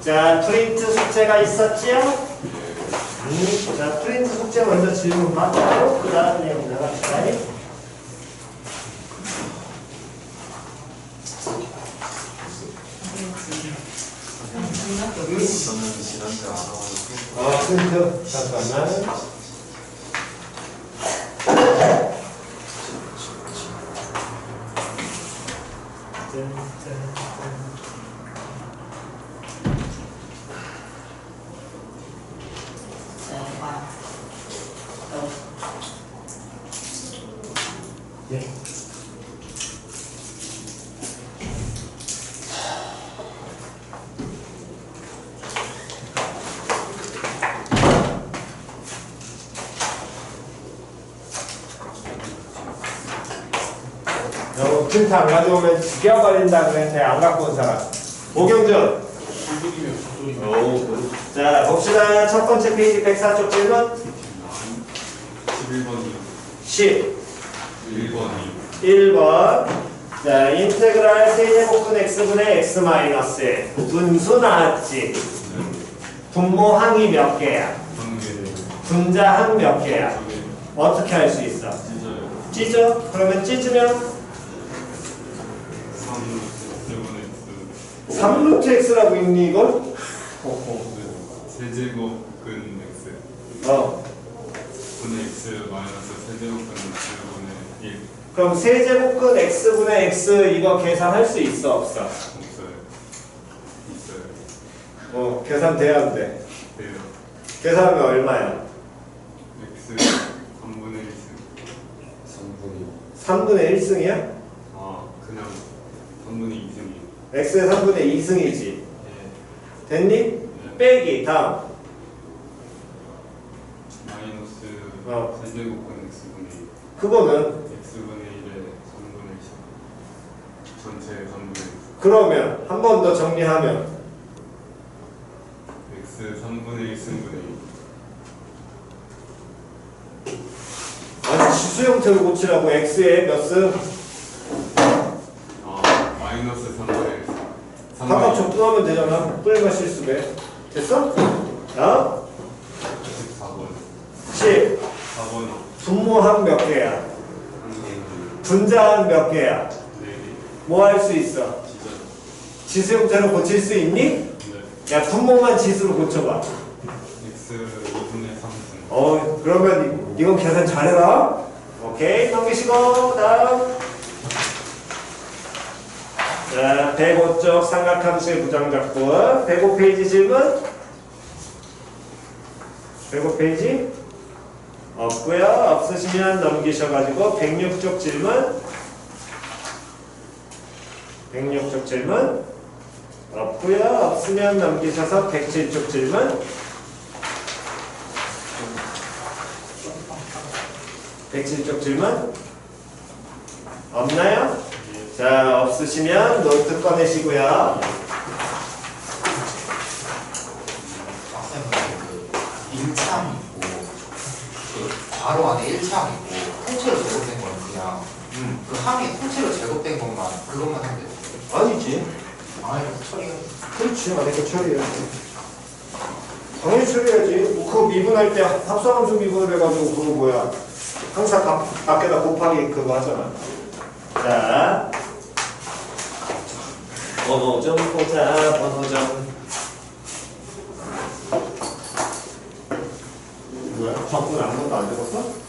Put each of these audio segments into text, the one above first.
자, 프린트 숙제가 있었지요? 자, 프린트 숙제 먼저 질문 받고 그 다음 내용 나갑시다. 저는 지난주에 알아가지고 프린트 잠깐만. 예. 프린트 안 가져오면 죽여버린다 그랬는데 안 갖고 온 사람. 오경준. 자, 봅시다. 첫 번째 페이지 104쪽 질문. 11번이요. 10. 1번이요. 1번. 자, 인테그랄 세제곱분 x분의 x 마이너스. 분수 나왔지. 분모항이 몇 개야? 분자항 몇 개야? 어떻게 할 수 있어? 찢어? 그러면 찢으면 3루트 x라고 읽니 이걸? 세제곱근 x 분의 x 마이너스 세제곱근 x분의 1. 그럼 세제곱근 x분의 x 이거 계산할 수 있어 없어? 없어요. 있어요. 계산돼야 안 돼? 돼요. 계산하면 얼마야? x 3분의 1승. 3분의 1승이야? 아, 그냥 3분의 2승이요. x의 3분의 2승이지. 예. 됐니? 네. 빼기 다음. 마이너스 세제곱근 x분의 1. 그거는 x분의 1에 3분의 1. 전체 3분의 1. 그러면 한 번 더 정리하면 x 3분의 1승분의 1. 아니 지수 형태로 고치라고. x의 몇 승? 마이너스 3분의 1. 삼각 적분하면 되잖아. 뿌리가 실수배. 됐어? 자, 14번. 10. 4번. 분모항 몇 개야? 분자항 몇 개야? 4개. 뭐 할 수 있어? 지수 형태로 고칠 수 있니? 네. 야, 분모만 지수로 고쳐봐. x 2분의 3승. 그러면 이건 계산 잘해라. 오케이, 넘기시고 다음. 자, 105쪽 삼각함수의 부정적분. 105페이지 질문. 105페이지 없고요. 없으시면 넘기셔가지고 106쪽 질문. 106쪽 질문 없고요. 없으면 넘기셔서 107쪽 질문. 107쪽 질문 없나요? 자, 없으시면 노트 꺼내시고요. 그 1창 있고 그 괄호 안에 1창 있고 통째로 제곱된 거는 그냥 그 항이 통째로 제곱된 것만 그것만 하면 돼요. 아니지. 아니 처리가 그렇지. 아니까 처리해야지. 당연히 처리해야지. 그거 미분할 때 합성함수 미분을 해가지고 그거 뭐야. 항상 밖에다 곱하기 그거 하잖아. 자, 번호 좀 보자. 번호 좀. 뭐야? 적분 아무것도 안 적었어?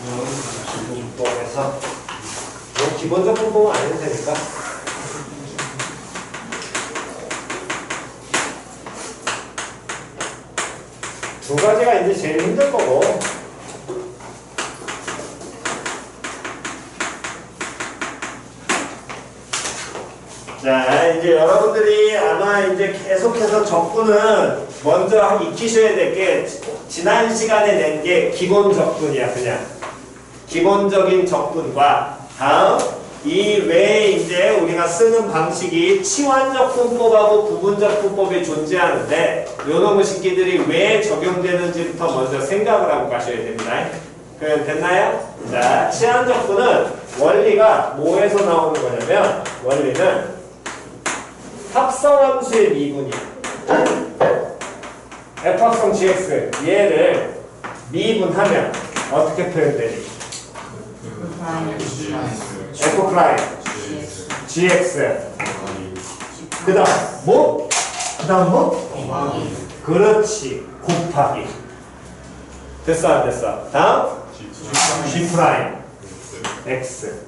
분법에서 뭐 기본적 분법은 안 해도 되니까. 두 가지가 이제 제일 힘들 거고. 자, 이제 여러분들이 아마 이제 계속해서 적분은 먼저 익히셔야 될 게 지난 시간에 낸 게 기본 적분이야, 그냥. 기본적인 적분과 다음 이 외에 이제 우리가 쓰는 방식이 치환적 분법하고 부분적 분법이 존재하는데 요놈의 식기들이 왜 적용되는지부터 먼저 생각을 하고 가셔야 됩니다. 그럼 됐나요? 자, 치환적 분은 원리가 뭐에서 나오는 거냐면 원리는 합성함수의 미분이야. F합성 GX 얘를 미분하면 어떻게 표현되니? F 프라임 GX 그 다음 뭐? 그 다음 뭐? 그렇지 곱하기 됐어 안 됐어? 다음 G 프라임 X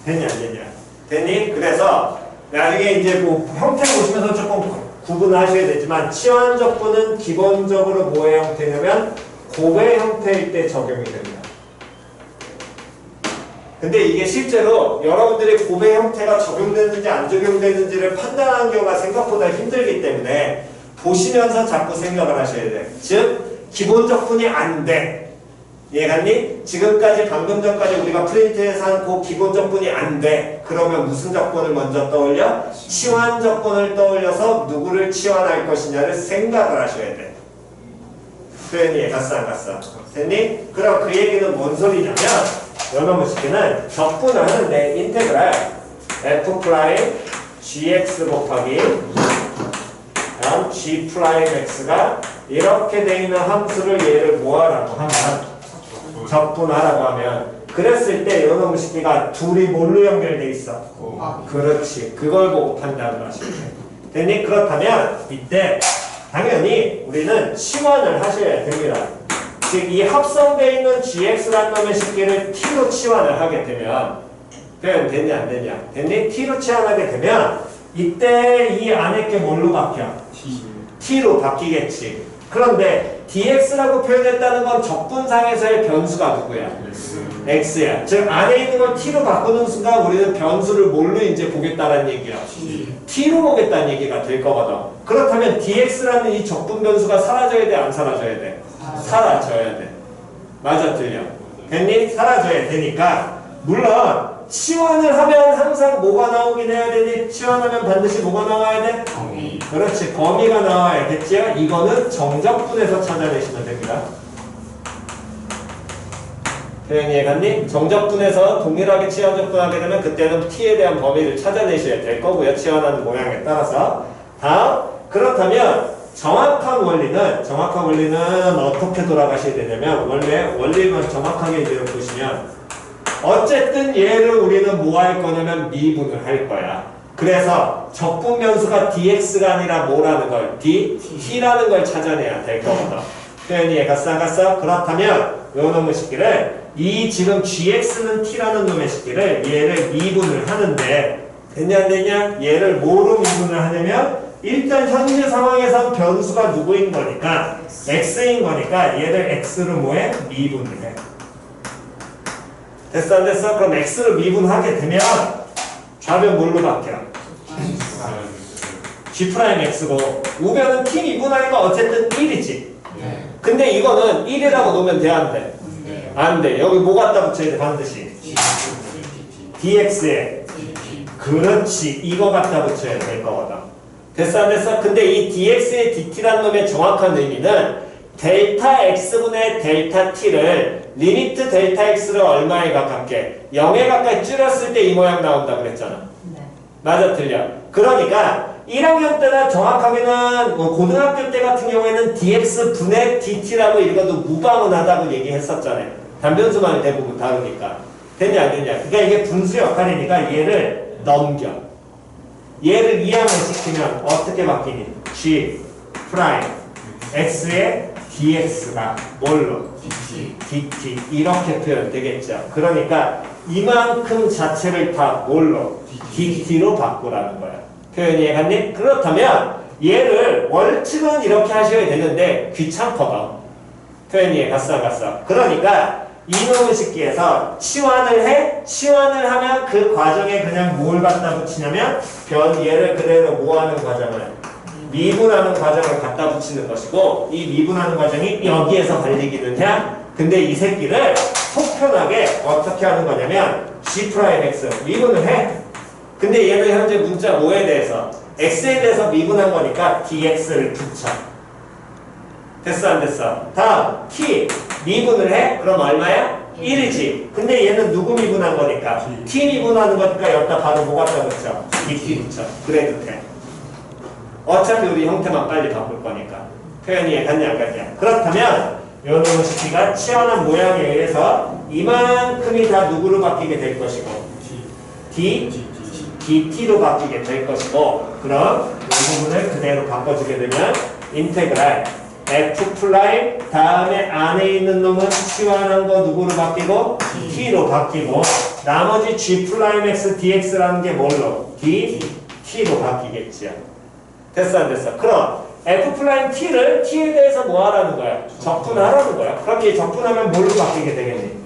됐냐 안 됐냐? 됐니? 그래서 나중에 이제 뭐 형태 보시면서 조금 구분하셔야 되지만 치환적분은 기본적으로 뭐의 형태냐면 곱의 형태일 때 적용이 됩니다. 근데 이게 실제로 여러분들이 곱의 형태가 적용되는지 안 적용되는지를 판단하는 경우가 생각보다 힘들기 때문에 보시면서 자꾸 생각을 하셔야 돼. 즉 기본적분이 안 돼. 이해갔니? 지금까지 방금 전까지 우리가 프린트해서 한 그 기본적분이 안 돼. 그러면 무슨 적분을 먼저 떠올려? 치환적분을 떠올려서 누구를 치환할 것이냐를 생각을 하셔야 돼. 표현이 갔어 안 갔어? 됐니? 그럼 그 얘기는 뭔 소리냐면 요놈의 식기는 적분을 하는데 인테그랄 f 프라임 gx 곱하기 다음 g 프라임 x가 이렇게 돼 있는 함수를 얘를 뭐하라고 하면 적분하라고 하면 그랬을 때 요놈의 식기가 둘이 뭘로 연결돼 있어? 그렇지. 그걸 보고 판단을 하시면 돼. 됐니? 그렇다면 이때 당연히 우리는 치환을 하셔야 됩니다. 즉 이 합성되어 있는 GX라는 놈의 식기를 T로 치환을 하게 되면 표현 됐냐 안 됐냐? 됐니? T로 치환하게 되면 이때 이 안에 게 뭘로 바뀌어? T로 바뀌겠지. 그런데 dx라고 표현했다는 건 적분상에서의 변수가 누구야? x야. 즉 안에 있는 걸 t로 바꾸는 순간 우리는 변수를 뭘로 이제 보겠다는 얘기야? t로 보겠다는 얘기가 될 거거든. 그렇다면 dx라는 이 적분 변수가 사라져야 돼? 안 사라져야 돼? 사라져야 돼. 맞아 틀려? 됐니? 사라져야 되니까 물론 치환을 하면 항상 뭐가 나오긴 해야 되니? 치환하면 반드시 뭐가 나와야 돼? 범위. 그렇지. 범위가 나와야겠지요? 이거는 정적분에서 찾아내시면 됩니다. 표현이 해갔니? 정적분에서 동일하게 치환적분하게 되면 그때는 t에 대한 범위를 찾아내셔야 될 거고요. 치환하는 모양에 따라서. 다음, 그렇다면 정확한 원리는 어떻게 돌아가셔야 되냐면 원리만 정확하게 이제 보시면 어쨌든 얘를 우리는 뭐 할 거냐면 미분을 할 거야. 그래서 적분 변수가 dx가 아니라 뭐라는 걸? t라는 걸 찾아내야 될 거거든. 표현이 갔어? 그렇다면 요 놈의 식기를 이 지금 gx는 t라는 놈의 식기를 얘를 미분을 하는데 됐냐 안 됐냐? 얘를 뭐로 미분을 하냐면 일단 현재 상황에선 변수가 누구인 거니까 x인 거니까 얘를 x로 뭐해? 미분을 해. 됐어 안 됐어? 그럼 x로 미분하게 되면 좌변 뭘로 바뀌어? G'X고 우변은 T 미분하니까 어쨌든 1이지. 근데 이거는 1이라고 놓으면 돼 안 돼? 안 돼. 여기 뭐 갖다 붙여야 돼 반드시? dx에 그렇지. 이거 갖다 붙여야 될 거거든. 됐어 안 됐어? 근데 이 dx의 dt라는 놈의 정확한 의미는 델타 x분의 델타 t를 리미트 델타 x를 얼마에 가깝게? 0에 가까이 줄였을 때 이 모양 나온다 그랬잖아. 맞아 틀려? 그러니까 1학년 때나 정확하게는 고등학교 때 같은 경우에는 dx분의 dt라고 읽어도 무방은하다고 얘기했었잖아요. 단변수만 대부분 다르니까. 됐냐 안 됐냐? 그러니까 이게 분수 역할이니까 얘를 넘겨. 얘를 이항을 시키면 어떻게 바뀌니? g 프라임 x의 dx가 뭘로? dt 이렇게 표현되겠죠. 그러니까 이만큼 자체를 다 뭘로? dt로 바꾸라는 거야. 표현이 해갔니? 그렇다면 얘를 월측은 이렇게 하셔야 되는데 귀찮거든. 표현이 갔어 안 갔어? 그러니까 이놈의 식기에서 치환을 해? 치환을 하면 그 과정에 그냥 뭘 갖다 붙이냐면 얘를 그대로 뭐하는 과정을? 미분하는 과정을 갖다 붙이는 것이고 이 미분하는 과정이 여기에서 발리기는 해. 근데 이 새끼를 속 편하게 어떻게 하는 거냐면 G'X 미분을 해. 근데 얘는 현재 문자 뭐에 대해서? X에 대해서 미분한 거니까 dx를 붙여. 됐어 안 됐어? 다음 t 미분을 해? 그럼 얼마야? 1이지. 근데 얘는 누구 미분한 거니까? t 미분하는 거니까 여기다 바로 뭐 갖다 붙여? dt 붙여. 그래도 돼. 어차피 우리 형태만 빨리 바꿀 거니까. 표현이 갔냐 안 갔냐? 그렇다면 요놈의 식기가 치환한 모양에 의해서 이만큼이 다 누구로 바뀌게 될 것이고 dt로 바뀌게 될 것이고 그럼 이 부분을 그대로 바꿔주게 되면 인테그랄 f' 다음에 안에 있는 놈은 치환한 거 누구로 바뀌고 t로 바뀌고 나머지 G'X dx라는 게 뭘로? dt로 바뀌겠지요. 됐어 안 됐어? 그럼 F'T를 T에 대해서 뭐 하라는 거야? 적분하라는 거야. 그럼 이 적분하면 뭘로 바뀌게 되겠니?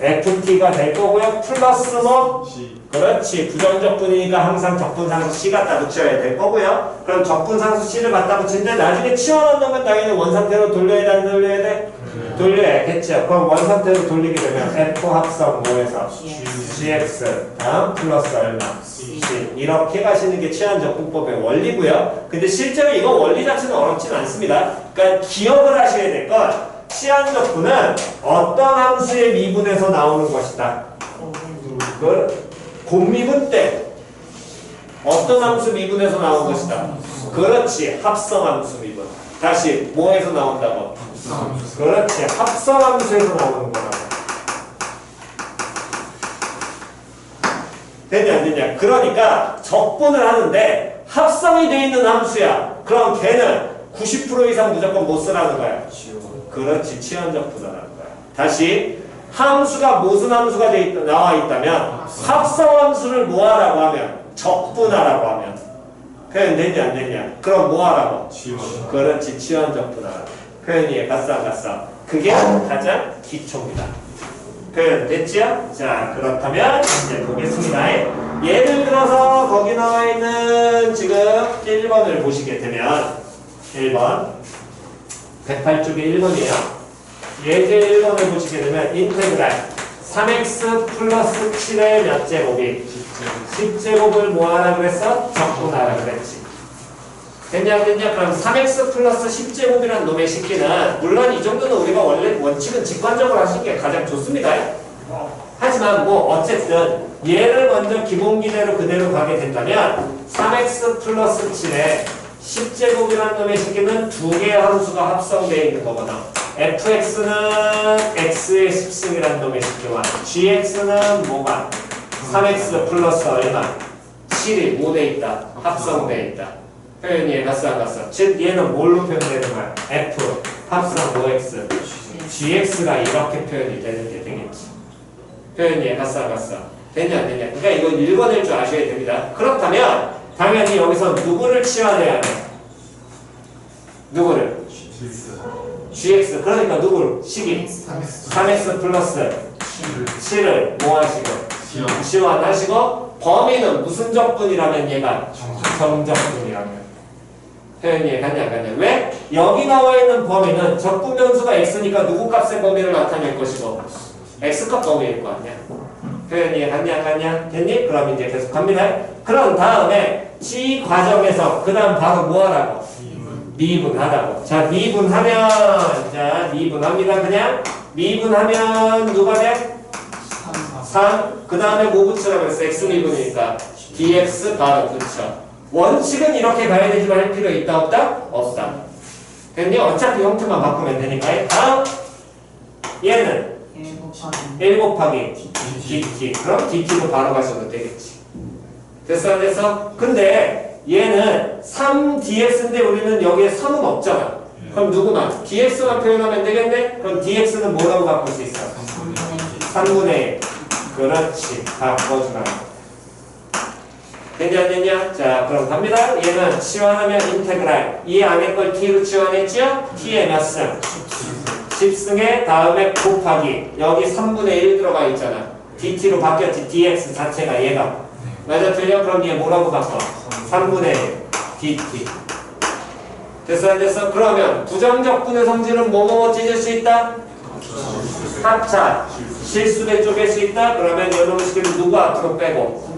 FT가 될 거고요. 플러스 뭐? 그렇지. 부정적분이니까 항상 적분상수 C 갖다 붙여야 될 거고요. 그럼 적분상수 C를 갖다 붙이는데 나중에 치환한 놈은 당연히 원상태로 돌려야 돼? 안 돌려야 돼? 돌려야겠죠. 그럼 원상태로 돌리게 되면 F 합성 뭐에서? GX 다음 플러스 얼마? C 이렇게 가시는 게 치환적분법의 원리고요. 근데 실제로 이거 원리 자체는 어렵진 않습니다. 그러니까 기억을 하셔야 될 건 치환적분은 어떤 함수의 미분에서 나오는 것이다. 곱미분 때 어떤 함수 미분에서 나온 것이다. 그렇지. 합성함수 미분. 다시 뭐에서 나온다고? 그렇지. 합성함수에서 나오는 거라고. 되냐 안 되냐? 그러니까 적분을 하는데 합성이 돼 있는 함수야. 그럼 걔는 90% 이상 무조건 못 쓰라는 거야. 그렇지. 치환적분하라는 거야. 다시 함수가 무슨 함수가 나와 있다면 합성함수를 뭐하라고 하면 적분하라고 하면 표현 되냐 안 되냐? 그럼 뭐하라고? 그렇지. 치환적분하라고. 표현이 갔어 안 갔어? 그게 가장 기초입니다. 표현 됐지요? 자 그렇다면 이제 보겠습니다. 예를 들어서 거기 나와 있는 지금 1번을 보시게 되면 1번 108쪽에 1번이에요. 예제 1번을 보시게 되면 인테그랄 3x 플러스 7의 몇 제곱이 10제곱을 뭐 하라 그랬어? 적분하라 그랬지. 됐냐 안 됐냐? 그럼 3x 플러스 10제곱이라는 놈의 식기는 물론 이 정도는 우리가 원래 원칙은 직관적으로 하시는 게 가장 좋습니다. 하지만 뭐 어쨌든 얘를 먼저 기본기대로 그대로 가게 된다면 3x 플러스 7에 10제곱이라는 놈의 식기는 두 개의 함수가 합성되어 있는 거거든. fx는 x의 10승이라는 놈의 식기와 gx는 뭐가? 3x 플러스 얼마? 7이 뭐 돼 있다? 합성되어 있다. 표현이 갔어 안 갔어? 즉 얘는 뭘로 표현되는 거야? f 합성 5x gx가 이렇게 표현이 되는 게 되겠지. 표현이 갔어 안 갔어? 되냐 안 되냐? 그러니까 이건 1번일 줄 아셔야 됩니다. 그렇다면 당연히 여기서 누구를 치환해야 돼? 누구를? gx 그러니까 누구를? 식이 3x 플러스 7을 뭐 하시고? 치환하시고 범위는 무슨 적분이라면 얘가? 정적분이라면. 표현이 갔냐 안 갔냐? 왜? 여기 나와 있는 범위는 적분 변수가 x니까 누구 값의 범위를 나타낼 것이고 x값 범위일 거 아니야? 표현이 갔냐 안 갔냐? 됐니? 그럼 이제 계속 갑니다. 그런 다음에 g 과정에서 그 다음 바로 뭐 하라고? 미분하라고. 자 미분하면 자 미분합니다. 그냥 미분하면 누가 돼? 3 그 다음에 뭐 붙이라고 했어? x 미분이니까 dx 바로 붙여. 원칙은 이렇게 가야 되지만 할 필요 있다 없다? 없다. 됐니? 어차피 형태만 바꾸면 되니까. 다음 얘는 1 곱하기 dt 그럼 dt로 바로 가셔도 되겠지. 됐어 안 됐어? 근데 얘는 3dx인데 우리는 여기에 3은 없잖아. 그럼 누구만? dx만 표현하면 되겠네? 그럼 dx는 뭐라고 바꿀 수 있어? 3분의 1. 그렇지. 바꿔주라. 됐냐 안 됐냐? 자 그럼 갑니다. 얘는 치환하면 인테그랄. 이 안에 걸 t로 치환했죠? t의 몇 승? 10승에 다음에 곱하기. 여기 3분의 1 들어가 있잖아. dt로 바뀌었지. dx 자체가 얘가. 맞아 틀려? 그럼 얘 뭐라고 바꿔? 3분의 1 dt. 됐어 안 됐어? 그러면 부정적분의 성질은 뭐뭐 찢을 수 있다? 합차. 실수를 쪼갤 수 있다? 그러면 요놈의 식을 누구 앞으로 빼고?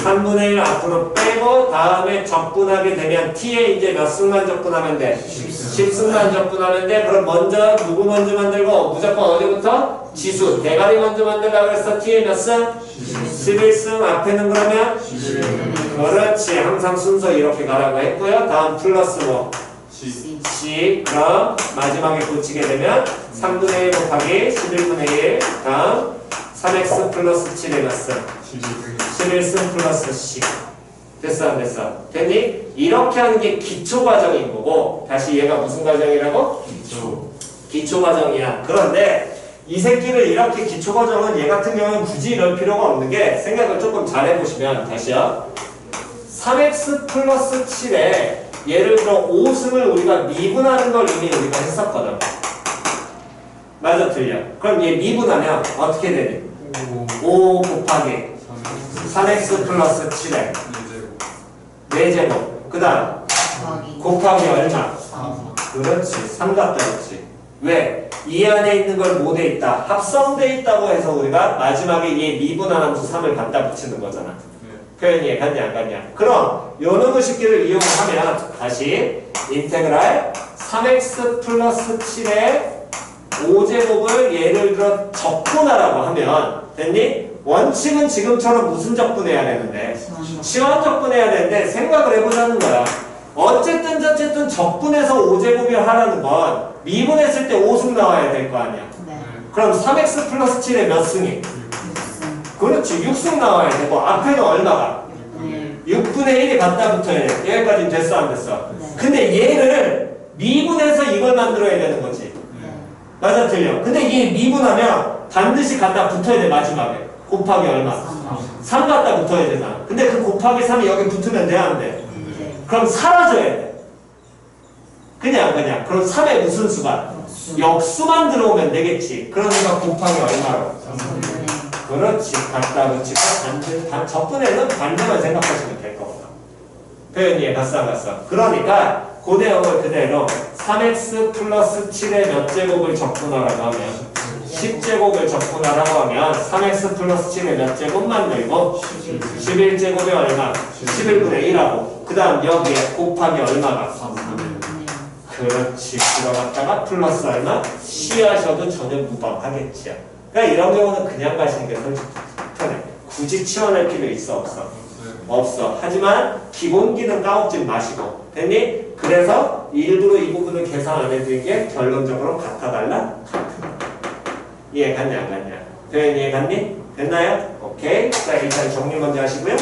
3분의 1 앞으로 빼고 다음에 적분하게 되면 t에 이제 몇 승만 적분하면 돼? 10승만 적분하면 돼? 그럼 먼저 누구 먼저 만들고 무조건 어디부터? 지수 대가리 먼저 만들라고 그랬어. t에 몇 승? 11승 앞에는 그러면? 그렇지. 항상 순서 이렇게 가라고 했고요. 다음 플러스 뭐? C. 그럼 마지막에 붙이게 되면 3분의 1 곱하기 11분의 1 다음 3x 플러스 7에 몇 승? 11승 플러스 C. 됐어 안 됐어? 됐니? 이렇게 하는 게 기초 과정인 거고 다시 얘가 무슨 과정이라고? 기초 과정이야. 그런데 이 새끼를 이렇게 기초 과정은 얘 같은 경우는 굳이 이럴 필요가 없는 게 생각을 조금 잘 해보시면 다시요. 3x 플러스 7에 예를 들어 5승을 우리가 미분하는 걸 이미 우리가 했었거든. 맞아 틀려? 그럼 얘 미분하면 어떻게 되니? 5 곱하기 3x 플러스 7에 4제곱 그 다음 곱하기 얼마? 그렇지 3 같다 그렇지. 왜? 이 안에 있는 걸 뭐 돼 있다? 합성돼 있다고 해서 우리가 마지막에 얘 미분하면서 3을 갖다 붙이는 거잖아. 표현이 이해갔냐 안 갔냐? 그럼 요놈의 식기를 이용하면 다시 인테그랄 3x 플러스 7의 5제곱을 예를 들어 적분하라고 하면 됐니? 원칙은 지금처럼 무슨 적분해야 되는데? 치환 적분해야 되는데 생각을 해보자는 거야. 어쨌든 저쨌든 적분해서 5제곱을 하라는 건 미분했을 때 5승 나와야 될 거 아니야. 그럼 3x 플러스 7의 몇 승이? 그렇지 6승 나와야 되고 앞에는 얼마가? 6분의 1이 갖다 붙어야 돼. 여기까지는 됐어 안 됐어? 근데 얘를 미분해서 이걸 만들어야 되는 거지. 맞아 틀려? 근데 이게 미분하면 반드시 갖다 붙어야 돼 마지막에. 곱하기 얼마? 3 갖다 붙어야 되잖아. 근데 그 곱하기 3이 여기 붙으면 돼 안 돼? 그럼 사라져야 돼. 그냥 그럼 3에 무슨 수가? 역수만 들어오면 되겠지. 그러니까 곱하기 얼마로? 그렇지. 갖다 붙이고 적분에는 반대만 생각하시면 될 거고. 표현이 이해갔어 안 갔어? 그러니까 고대형을 그대로 3x 플러스 7의 몇 제곱을 적분하라고 하면 10제곱을 적분하라고 하면 3x 플러스 7의 몇 제곱 만들고 11제곱이 얼마? 11분의 1하고 그 다음 여기에 곱하기 얼마가? 3분의 그렇지. 들어갔다가 플러스 얼마? C 하셔도 전혀 무방하겠지요. 그러니까 이런 경우는 그냥 가시는 게 솔직히 편해. 굳이 치환할 필요 있어 없어? 없어. 하지만 기본기는 까먹지 마시고 됐니? 그래서 일부러 이 부분을 계산 안 해드린 게 결론적으로 같아달라? 이해 갔냐 안 갔냐? 표현 이해 갔니? 됐나요? 오케이. 자 일단 정리 먼저 하시고요.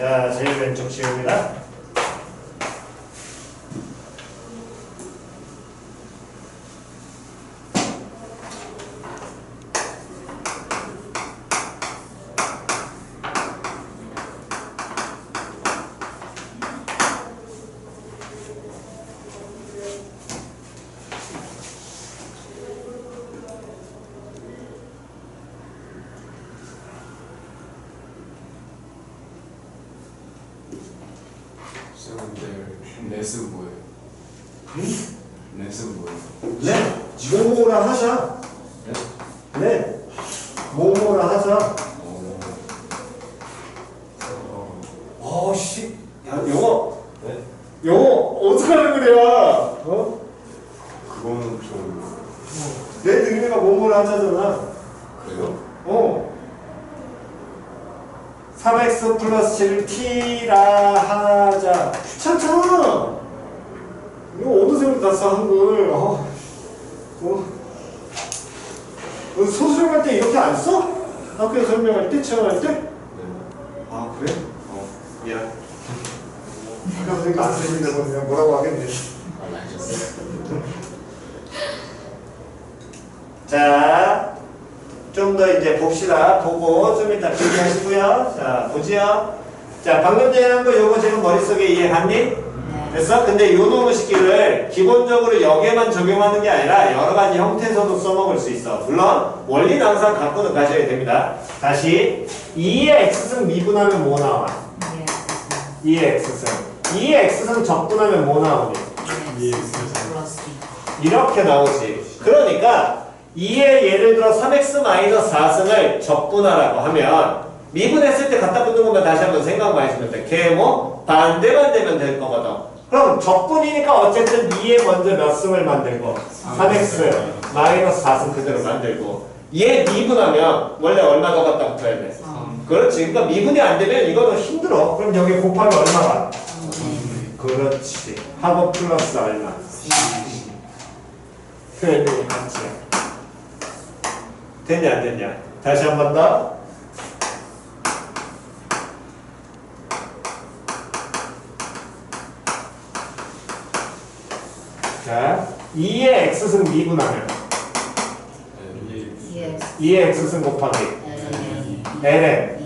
자, 제일 왼쪽 지웁니다. 근데 넷은 뭐예요? 넷은 뭐예요? 네, 모모라 하자. 네, 모모라 하자. 씨, 야, 영어, 영어 어떡하는 거야? 그거는 좀 내 능력가 모모라 하자잖아. 그래요? 3x 플러스 7 t라 하자. 귀찮잖아. 이거 어느 세월에 다 써, 한글. 너 소설할 때 이렇게 안 써? 학교에 설명할 때, 체험할 때? 네. 아, 그래? 미안. 학교 선생님 안 쓰시는데 뭐 그냥 뭐라고 하겠네. 자, 좀 더 이제 봅시다. 보고 좀 이따 필기하시고요. 자, 보지요. 자, 방금 전에 한 거 요거 지금 머릿속에 이해갔니? 됐어? 근데 요 놈의 식기를 기본적으로 여기에만 적용하는 게 아니라 여러 가지 형태에서도 써먹을 수 있어. 물론 원리는 항상 갖고는 가셔야 됩니다. 다시 2의 x승 미분하면 뭐 나와? 2의 x승. 2의 x승 적분하면 뭐 나오니? 이렇게 나오지. 그러니까 2의 예를 들어 3x-4승을 적분하라고 하면 미분했을 때 갖다 붙는 것만 다시 한번 생각만 해주면 돼. 걔 뭐 반대만 되면 될 거거든. 그럼 적분이니까 어쨌든 2에 먼저 몇 승을 만들고 3x-4승 그대로 만들고 얘 미분하면 원래 얼마 더 갖다 붙어야 돼? 그렇지. 그러니까 미분이 안 되면 이거는 힘들어. 그럼 여기 곱하면 얼마가? 그렇지. 하고 플러스 얼마? 표현이 같지. 됐냐 안 됐냐? 다시 한 번 더. 자, 2의 x승 미분하면 2의 x승 곱하기 ln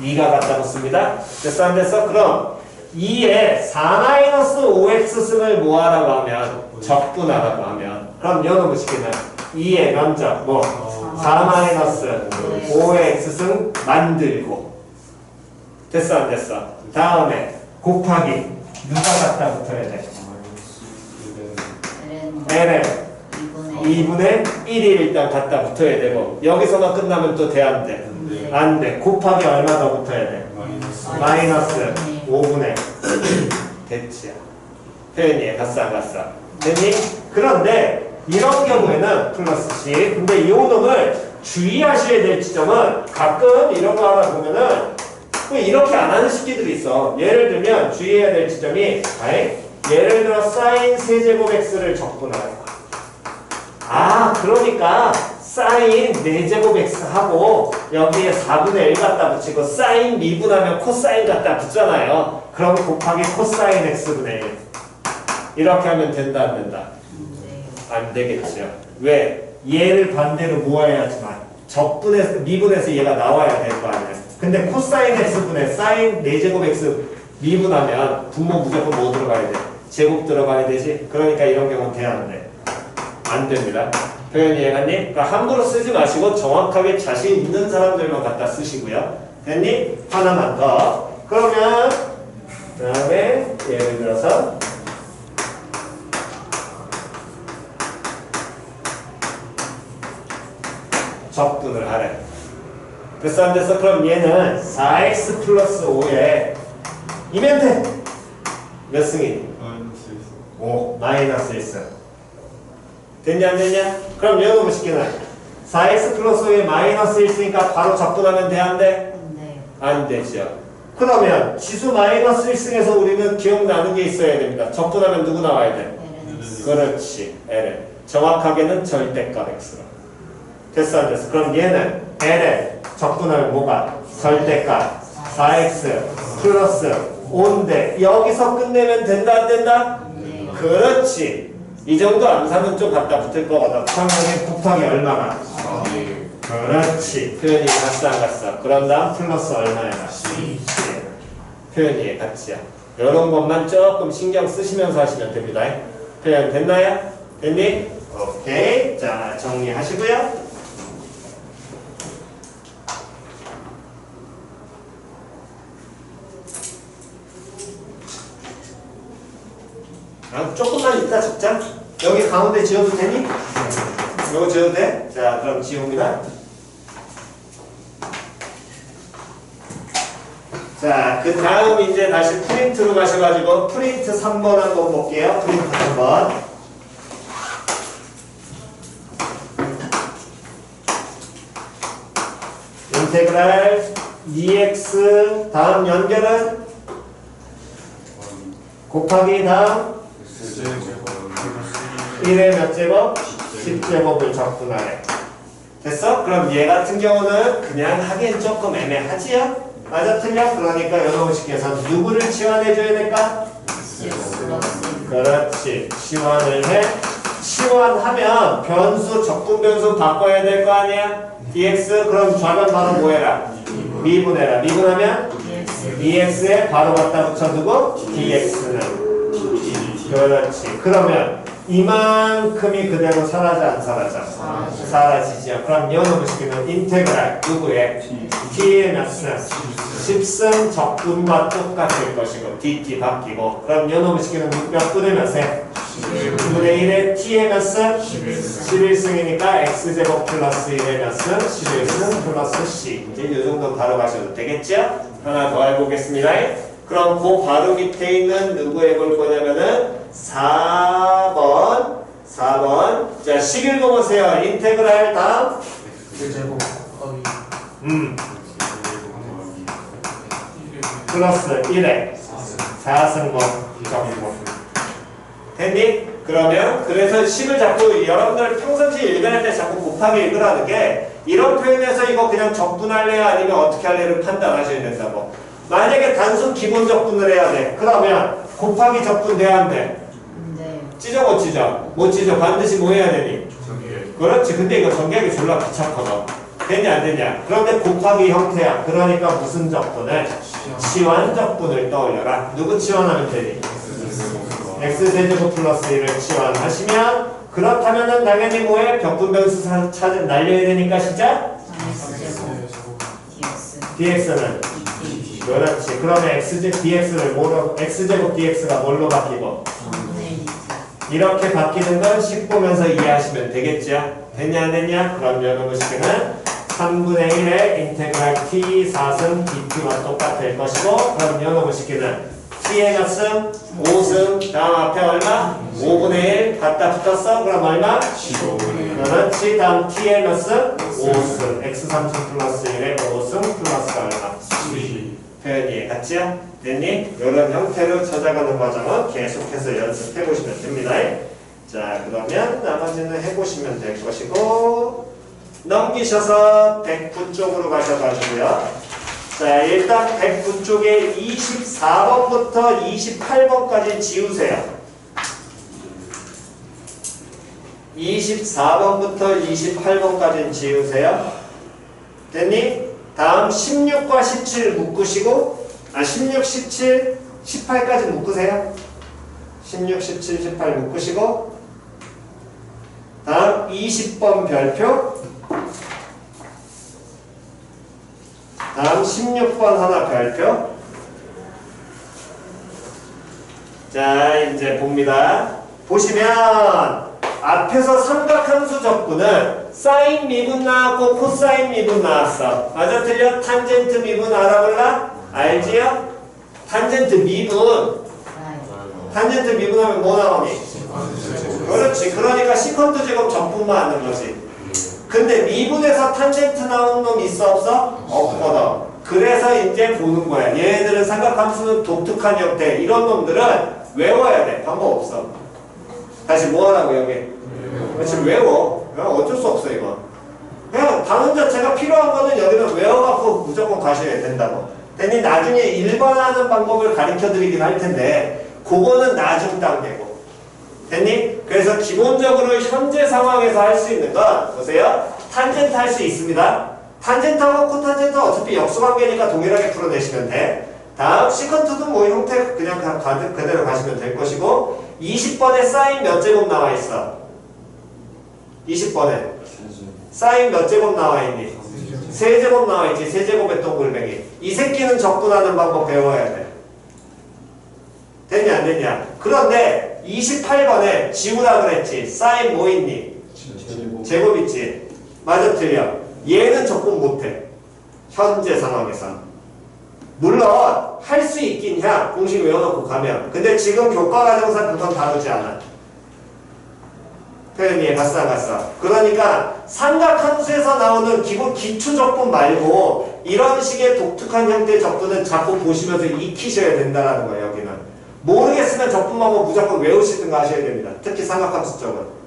2가 갖다 붙습니다. 됐어 안 됐어? 그럼 2에 4-5x승을 뭐하라고 하면 적분하라고 하면 그럼 요놈의 식기는 2의 면적 뭐 4-5x승 만들고 됐어 안 됐어? 다음에 곱하기 누가 갖다 붙어야 돼? ln 2분의 1이 일단 갖다 붙어야 되고 여기서만 끝나면 또 돼 안 돼? 안 돼. 곱하기 얼마 더 붙어야 돼? 마이너스 5분의 됐지. 표현이 갔어 안 갔어? 됐니? 그런데 이런 경우에는 플러스 10. 근데 이 놈을 주의하셔야 될 지점은 가끔 이런 거 하나 보면은 이렇게 안 하는 식기들이 있어. 예를 들면 주의해야 될 지점이 예를 들어 사인 세제곱 x를 적분하는 거. 아, 그러니까 사인 4제곱 x 하고 여기에 4분의 1 갖다 붙이고 사인 미분하면 코사인 갖다 붙잖아요. 그럼 곱하기 코사인 x분의 1 이렇게 하면 된다 안 된다? 안 되겠죠. 왜? 얘를 반대로 모아야지만 적분해서 미분해서 얘가 나와야 될 거 아니야. 근데 코사인 x분의 사인 4제곱 x 미분하면 분모 무조건 뭐 들어가야 돼? 제곱 들어가야 되지. 그러니까 이런 경우는 돼야 안 돼. 안 됩니다. 표현 이해갔니? 그러니까 함부로 쓰지 마시고 정확하게 자신 있는 사람들만 갖다 쓰시고요. 됐니? 하나만 더. 그러면 그 다음에 예를 들어서 적분을 하래. 됐어 안 됐어? 그럼 얘는 4x 플러스 5에 이면 돼. 몇 승이? 5 마이너스 1승. 됐냐 안 됐냐? 그럼 얘는 뭐 시키나? 4x 플러스 5에 마이너스 1승이니까 바로 적분하면 돼 안 돼? 네. 안 되죠. 그러면 지수 마이너스 1승에서 우리는 기억나는 게 있어야 됩니다. 적분하면 누구 나와야 돼? 그렇지. ln. 정확하게는 절대값 x로. 됐어 안 됐어? 그럼 얘는 ln 적분하면 뭐가? 절대값 4x 플러스 5인데 여기서 끝내면 된다 안 된다? 네. 그렇지. 이 정도 암산은 좀 갖다 붙을 거거든. 상황에 곱하기 얼마가? 그렇지. 표현이 갔어 안 갔어? 그런 다음 플러스 얼마야? 표현이 같이야. 이런 것만 조금 신경 쓰시면서 하시면 됩니다. 표현 됐나요? 됐니? 오케이. 자, 정리하시고요. 조금만 이따 적자. 여기 가운데 지워도 되니? 이거 지워도 돼? 자, 그럼 지웁니다. 자, 그 다음 이제 다시 프린트로 가셔가지고 프린트 3번 한번 볼게요. 프린트 3번. 인테그랄 dx 다음 연결은 곱하기 다음 1의 몇 제곱? 10제곱을 적분하래. 됐어? 그럼 얘 같은 경우는 그냥 하기엔 조금 애매하지요? 맞아 틀려? 그러니까 여러분 식에서 누구를 치환해줘야 될까? 그렇지. 치환을 해. 치환하면 변수, 적분 변수 바꿔야 될 거 아니야? dx 그럼 좌변 바로 뭐 해라? 미분해라. 미분하면 dx에 바로 갖다 붙여두고 dx는 그렇지. 그러면 이만큼이 그대로 사라져 안 사라져? 사라지죠. 그럼 연어부 시키면 인테그랄 누구의? t의 몇승? 10승 적분과 똑같을 것이고 dt 바뀌고 그럼 연어부 시키는 몇 분의 몇에? 9분의 1에 t의 몇승? 11승이니까 x제곱 플러스 1의 몇승? 11승 플러스 c. 이제 이 정도 바로 가셔도 되겠죠? 하나 더 해보겠습니다. 그럼 그 바로 밑에 있는 누구 해볼 거냐면은 4번. 자, 식 읽어보세요. 인테그랄 다음. 플러스 1에 4승 적분. 됐니? 그러면 그래서 식을 자꾸 여러분들 평상시 읽을 때 자꾸 곱하기 읽으라는 게 이런 표현에서 이거 그냥 적분할래요? 아니면 어떻게 할래를 판단하셔야 된다고. 만약에 단순 기본 적분을 해야 돼. 그러면 곱하기 적분 돼야 안 돼? 네. 찢어 못 찢어? 못 찢어. 반드시 뭐 해야 되니? 그렇지. 근데 이거 전개하기 졸라 귀찮거든. 되냐 안 되냐? 그런데 곱하기 형태야. 그러니까 무슨 적분을? 치환 적분을 떠올려라. 누구 치환하면 되니? x제곱 플러스 1을 치환하시면 그렇다면은 당연히 뭐해? 벽분변수 찾은 날려야 되니까 시작? dx는 그렇지. 그러면 dx를 뭐로? x제곱 dx가 뭘로 바뀌고? 이렇게 바뀌는 건 식 보면서 이해하시면 되겠죠? 됐냐 안 됐냐? 그럼 여러분 식은 3분의 1의 인테그랄 t 4승 dt와 똑같을 것이고 그럼 여러분 식은 t의 몇승? 5승 다음 앞에 얼마? 5분의 1 갖다 붙었어? 그럼 얼마? 15분의 1 그렇지. 다음 t의 몇승? 5승 x 3승 플러스 1의 5승 플러스가 얼마? 12 표현이 같지요? 됐니? 이런 형태로 찾아가는 과정은 계속해서 연습해보시면 됩니다. 자, 그러면 나머지는 해보시면 될 것이고 넘기셔서 109 쪽으로 가셔가지고요. 자, 일단 109 쪽에 24번부터 28번까지 지우세요. 24번부터 28번까지 지우세요. 됐니? 다음 16과 17 묶으시고 16, 17, 18까지 묶으세요. 16, 17, 18 묶으시고 다음 20번 별표 다음 16번 하나 별표. 자, 이제 봅니다. 보시면 앞에서 삼각함수 적분은 사인 미분 나왔고 코사인 미분 나왔어. 맞아 틀려? 탄젠트 미분 알아볼라? 알지요? 탄젠트 미분 하면 뭐 나오니? 그렇지. 그러니까 시컨트 제곱 적분만 하는 거지. 근데 미분에서 탄젠트 나오는 놈 있어 없어? 없거든. 그래서 이제 보는 거야. 얘네들은 삼각함수는 독특한 형태. 이런 놈들은 외워야 돼. 방법 없어. 다시 뭐 하라고 여기? 지금 외워. 어쩔 수 없어 이거. 그냥 단원 자체가 필요한 거는 여기는 외워갖고 무조건 가셔야 된다고. 됐니? 나중에 1번 하는 방법을 가르쳐 드리긴 할 텐데 그거는 나중 단계고. 됐니? 그래서 기본적으로 현재 상황에서 할 수 있는 건 보세요. 탄젠트 할 수 있습니다. 탄젠트하고 코탄젠트 어차피 역수관계니까 동일하게 풀어내시면 돼. 다음 시컨트도 뭐 형태 그냥 그대로 가시면 될 것이고 20번에 사인 몇 제곱 나와 있어? 20번에 사인 몇 제곱 나와 있니? 세제곱 나와 있지. 세제곱의 동글뱅이. 이 새끼는 적분하는 방법 배워야 돼. 됐냐 안 됐냐? 그런데 28번에 지우라 그랬지. 사인 뭐 있니? 제곱 있지. 맞아 틀려. 얘는 적분 못해. 현재 상황에서. 물론 할 수 있긴 해. 공식 외워놓고 가면. 근데 지금 교과과정상 그건 다루지 않아. 표현이 갔어 안 갔어? 그러니까 삼각함수에서 나오는 기본 기초 적분 말고 이런 식의 독특한 형태의 적분은 자꾸 보시면서 익히셔야 된다는 거예요. 여기는 모르겠으면 적분하고 무조건 외우시든가 하셔야 됩니다. 특히 삼각함수 쪽은.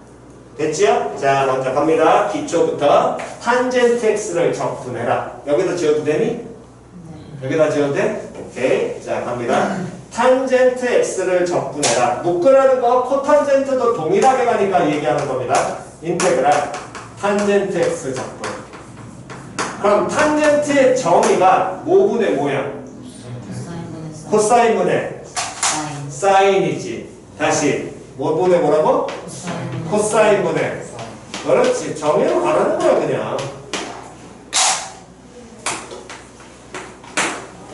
됐지요? 자 먼저 갑니다. 기초부터 탄젠트 x를 적분해라. 여기다 지어도 되니? 여기다 지어도 돼? 오케이. 자 갑니다. 탄젠트 x를 적분해라. 묶으라는 거 코탄젠트도 동일하게 가니까 얘기하는 겁니다. 인테그랄 탄젠트 x 적분. 그럼 탄젠트의 정의가 뭐분의 뭐야? 코사인분의 사인이지. 다시 뭐분의 뭐라고? 코사인분의. 그렇지. 정의로 가라는 거야 그냥.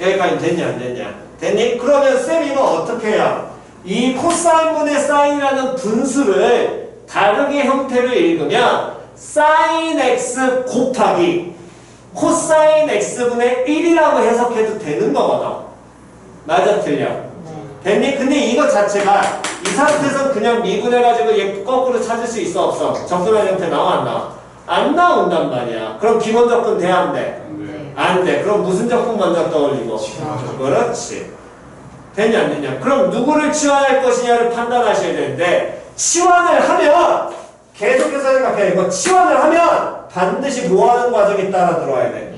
여기까지 됐냐 안 됐냐? 됐니? 그러면 쌤 이거 어떻게 해요? 이 코사인분의 사인이라는 분수를 다르게 형태로 읽으면 사인 x 곱하기 코사인 x분의 1이라고 해석해도 되는 거거든. 맞아 틀려? 됐니? 근데 이거 자체가 이 상태에서 그냥 미분해가지고 얘 거꾸로 찾을 수 있어 없어? 적분한 형태 나와 안 나와? 안 나온단 말이야. 그럼 기본 적분 돼 안 돼? 안 돼. 그럼 무슨 적분 먼저 떠올리고? 그렇지. 되냐 안 되냐? 그럼 누구를 치환할 것이냐를 판단하셔야 되는데 치환을 하면 계속해서 생각해. 이거 치환을 하면 반드시 뭐 하는 과정이 따라 들어와야 돼?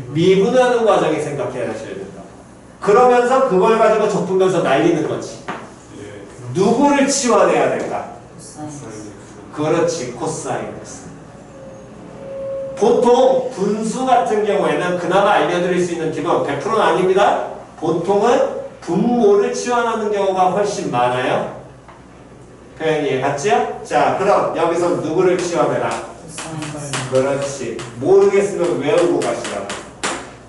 미분하는 과정이 생각해야 하셔야 된다. 그러면서 그걸 가지고 적분면서 날리는 거지. 누구를 치환해야 될까? 그렇지. 코사인 x. 보통 분수 같은 경우에는 그나마 알려드릴 수 있는 기본 100%는 아닙니다. 보통은 분모를 치환하는 경우가 훨씬 많아요. 표현이 같지요? 자, 그럼 여기서 누구를 치환해라? 그렇지. 모르겠으면 외우고 가시라.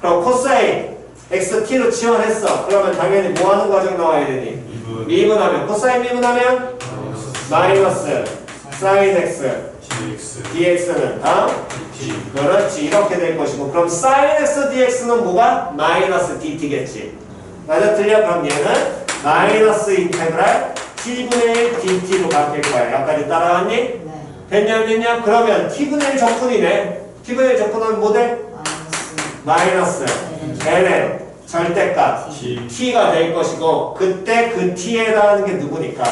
그럼 코사인 xt로 치환했어. 그러면 당연히 뭐 하는 과정 나와야 되니? 미분하면. 코사인 미분하면? 마이너스 사인 x dx는 다음? 그렇지. 이렇게 될 것이고 그럼 sin x dx는 뭐가? 마이너스 dt겠지. 맞아 틀려? 그럼 얘는 마이너스 인테그랄 t분의 1 dt로 바뀔 거야. 여기까지 따라왔니? 네. 됐냐 안 됐냐? 그러면 t분의 1 적분이네. t분의 1 적분하면 뭐 돼? 마이너스 ln 절대값 t가 될 것이고 그때 그 t에 해당하는 게 누구니까?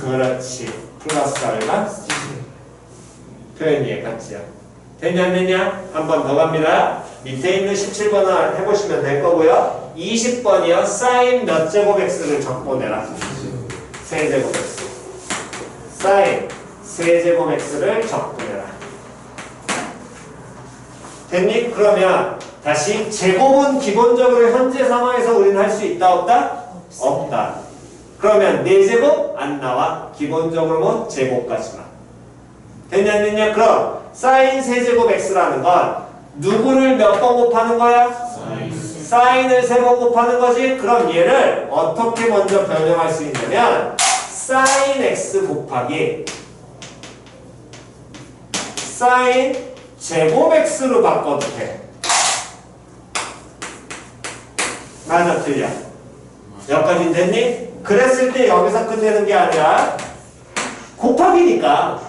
그렇지. 플러스 r가 표현 이해갔지요? 됐냐 안 됐냐? 한 번 더 갑니다. 밑에 있는 17번을 해보시면 될 거고요. 20번이요. 사인 몇 제곱 x를 적분해라. 세제곱 x. 사인 세제곱 x를 적분해라. 됐니? 그러면 다시 제곱은 기본적으로 현재 상황에서 우리는 할 수 있다 없다? 없다. 그러면 4제곱 안 나와. 기본적으로 뭐 제곱까지만. 됐냐 안 됐냐? 그럼 사인 세제곱 x라는 건 누구를 몇 번 곱하는 거야? 사인을 3번 곱하는 거지? 그럼 얘를 어떻게 먼저 변형할 수 있냐면 사인 x 곱하기 사인 제곱 x로 바꿔도 돼. 맞아 틀려? 여기까지 됐니? 그랬을 때 여기서 끝내는 게 아니라 곱하기니까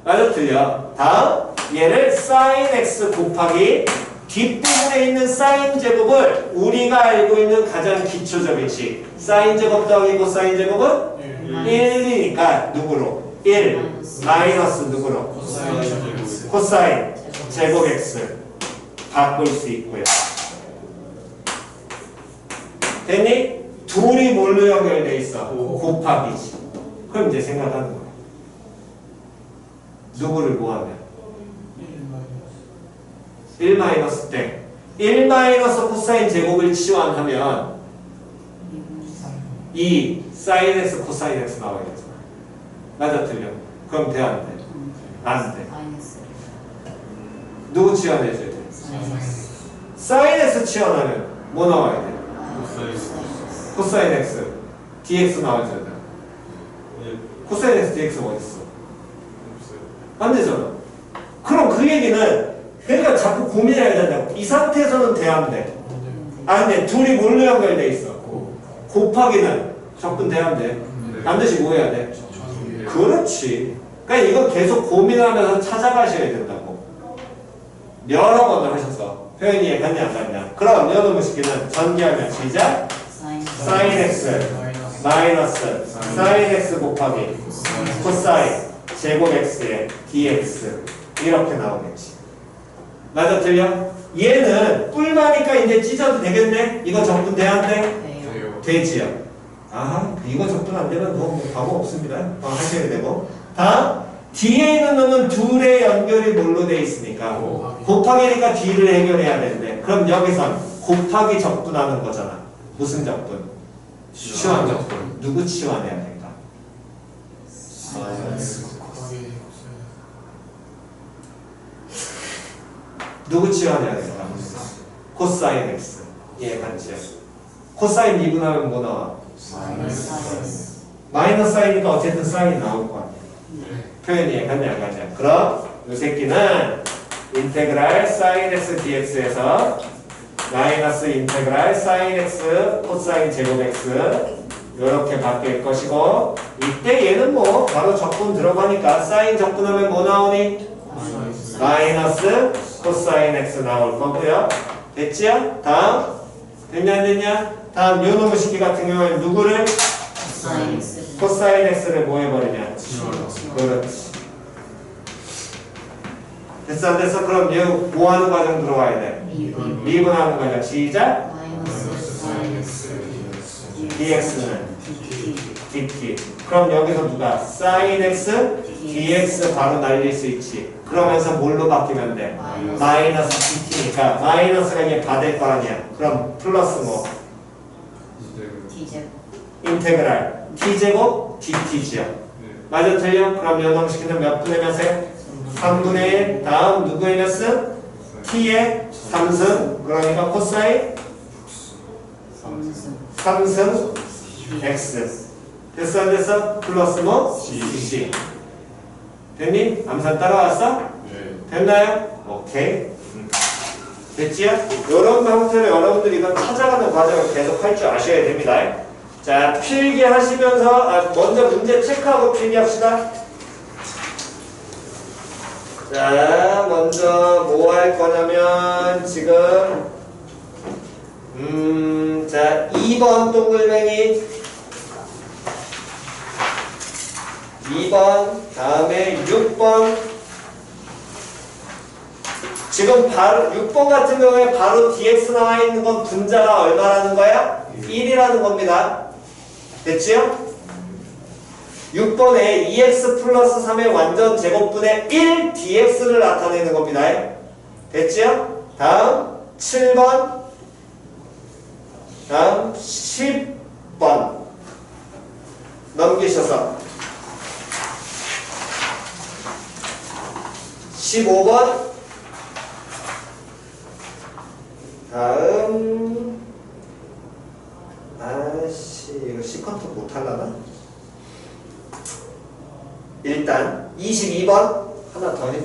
맞아 틀려? 다음 얘를 sin x 곱하기 뒷부분에 있는 sin 제곱을 우리가 알고 있는 가장 기초적 위치 sin 제곱 더하기 코사인 제곱은 1이니까 누구로? 1 마이너스 누구로? 코사인 제곱 x 바꿀 수 있고요. 됐니? 둘이 뭘로 연결돼 있어? 곱하기지. 그럼 이제 생각하는 거야. 누구를 뭐하면? 1 마이너스 때 1 마이너스 코사인 제곱을 치환하면 2 사인 x 코사인 x 나와야겠잖아. 맞아 틀려? 그럼 돼 안 돼? 안 돼. 마이너스 누구 치환해줘야 돼? 마이너스 사인 x 치환하면 뭐 나와야 돼? 마이너스 코사인 x dx 나와줘야 돼. 코사인 x dx가 어딨어? 없어요. 안 되잖아. 그럼 그 얘기는 그러니까 자꾸 고민해야 된다고. 이 상태에서는 돼 안 돼? 안 돼. 둘이 뭘로 연결돼 있어? 곱하기는 접근 돼 안 돼? 안 되지 뭐 해야 돼? 그렇지. 그러니까 이거 계속 고민하면서 찾아가셔야 된다고. 여러 번을 하셔서 표현이 이해갔냐 안 갔냐. 그럼 여러분 시키는 전개하면 시작. 사인 x 마이너스 사인 x 곱하기 코사인 제곱 x의 dx 이렇게 나오겠지. 맞아 틀려? 얘는 뿔마니까 이제 찢어도 되겠네? 이거 접근 돼야 안 돼? 돼요. 되지요. 아, 이거 접근 안 되면 뭐 방법 없습니다. 하셔야 되고. 다음, 뒤에 있는 놈은 둘의 연결이 뭘로 돼 있으니까 곱하기니까 뒤를 해결해야 되는데 그럼 여기선 곱하기 접근하는 거잖아. 무슨 접근? 치환 접근. 누구 치환해야 될까? 누구 치환해야 될까? 코사인 x. 예, 같이. 코사인 미분하면 뭐 나와? 마이너스 사인이니까 어쨌든 사인이 나올 거 아니야. 표현이 갔냐 안 갔냐. 그럼 이 새끼는 인테그랄 사인 x dx에서 마이너스 인테그랄 사인 x 코사인 제곱 x 이렇게 바뀔 것이고 이때 얘는 뭐 바로 적분 들어가니까 사인 적분하면 뭐 나오니? 마이너스 코사인 x 나올 거고요. 됐지요? 다음 됐냐 안 됐냐? 다음 요놈의 식기 같은 경우에 누구를? 코사인 x를 뭐 해버리냐? 그렇지. 됐어 안 됐어? 그럼 얘 뭐 하는 과정 들어와야 돼? 미분하는 과정. 시작. dx는 dt. 그럼 여기서 누가? sin x dx 바로 날릴 수 있지. 그러면서 뭘로 바뀌면 돼? 마이너스 dt니까 마이너스가 이게 받을 거 아니야. 그럼 플러스 뭐? 인테그랄 t제곱 dt지요. 맞아 틀려? 그럼 연동시키는 몇 분의 몇에? 3분의 1. 다음 누구의 몇 승? t의 3승. 그러니까 코사인 3승 x. 됐어 안 됐어? 플러스 뭐? c. 됐니? 암산 따라왔어? 됐나요? 오케이. 됐지요? 이런 방식으로 여러분들이 이건 찾아가는 과정을 계속 할 줄 아셔야 됩니다. 자, 필기 하시면서 먼저 문제 체크하고 필기합시다. 자, 먼저 뭐 할 거냐면 지금 자, 2번 동글뱅이 2번 다음에 6번 지금 바로 6번 같은 경우에 바로 dx 나와 있는 건 분자가 얼마라는 거야? 1이라는 겁니다. 됐지요? 6번에 2x 플러스 3의 완전 제곱분의 1 dx를 나타내는 겁니다. 됐지요? 다음 7번 다음 10번 넘기셔서 15번 다음 이거 시컨트 못하려나? 일단 22번 하나 더 해.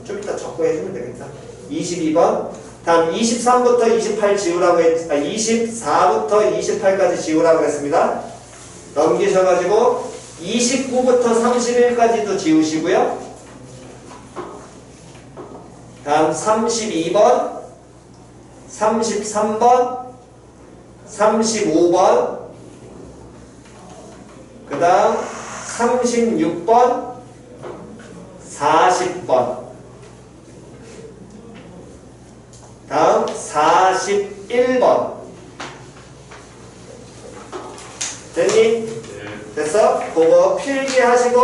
좀 이따 적고 해주면 되겠다. 22번 다음 23부터 28 지우라고 24부터 28까지 지우라고 했습니다. 넘기셔가지고 29부터 31까지도 지우시고요. 다음 32번 33번 35번 그 다음 36번 40번 다음 41번 됐니? 네. 됐어? 그거 필기하시고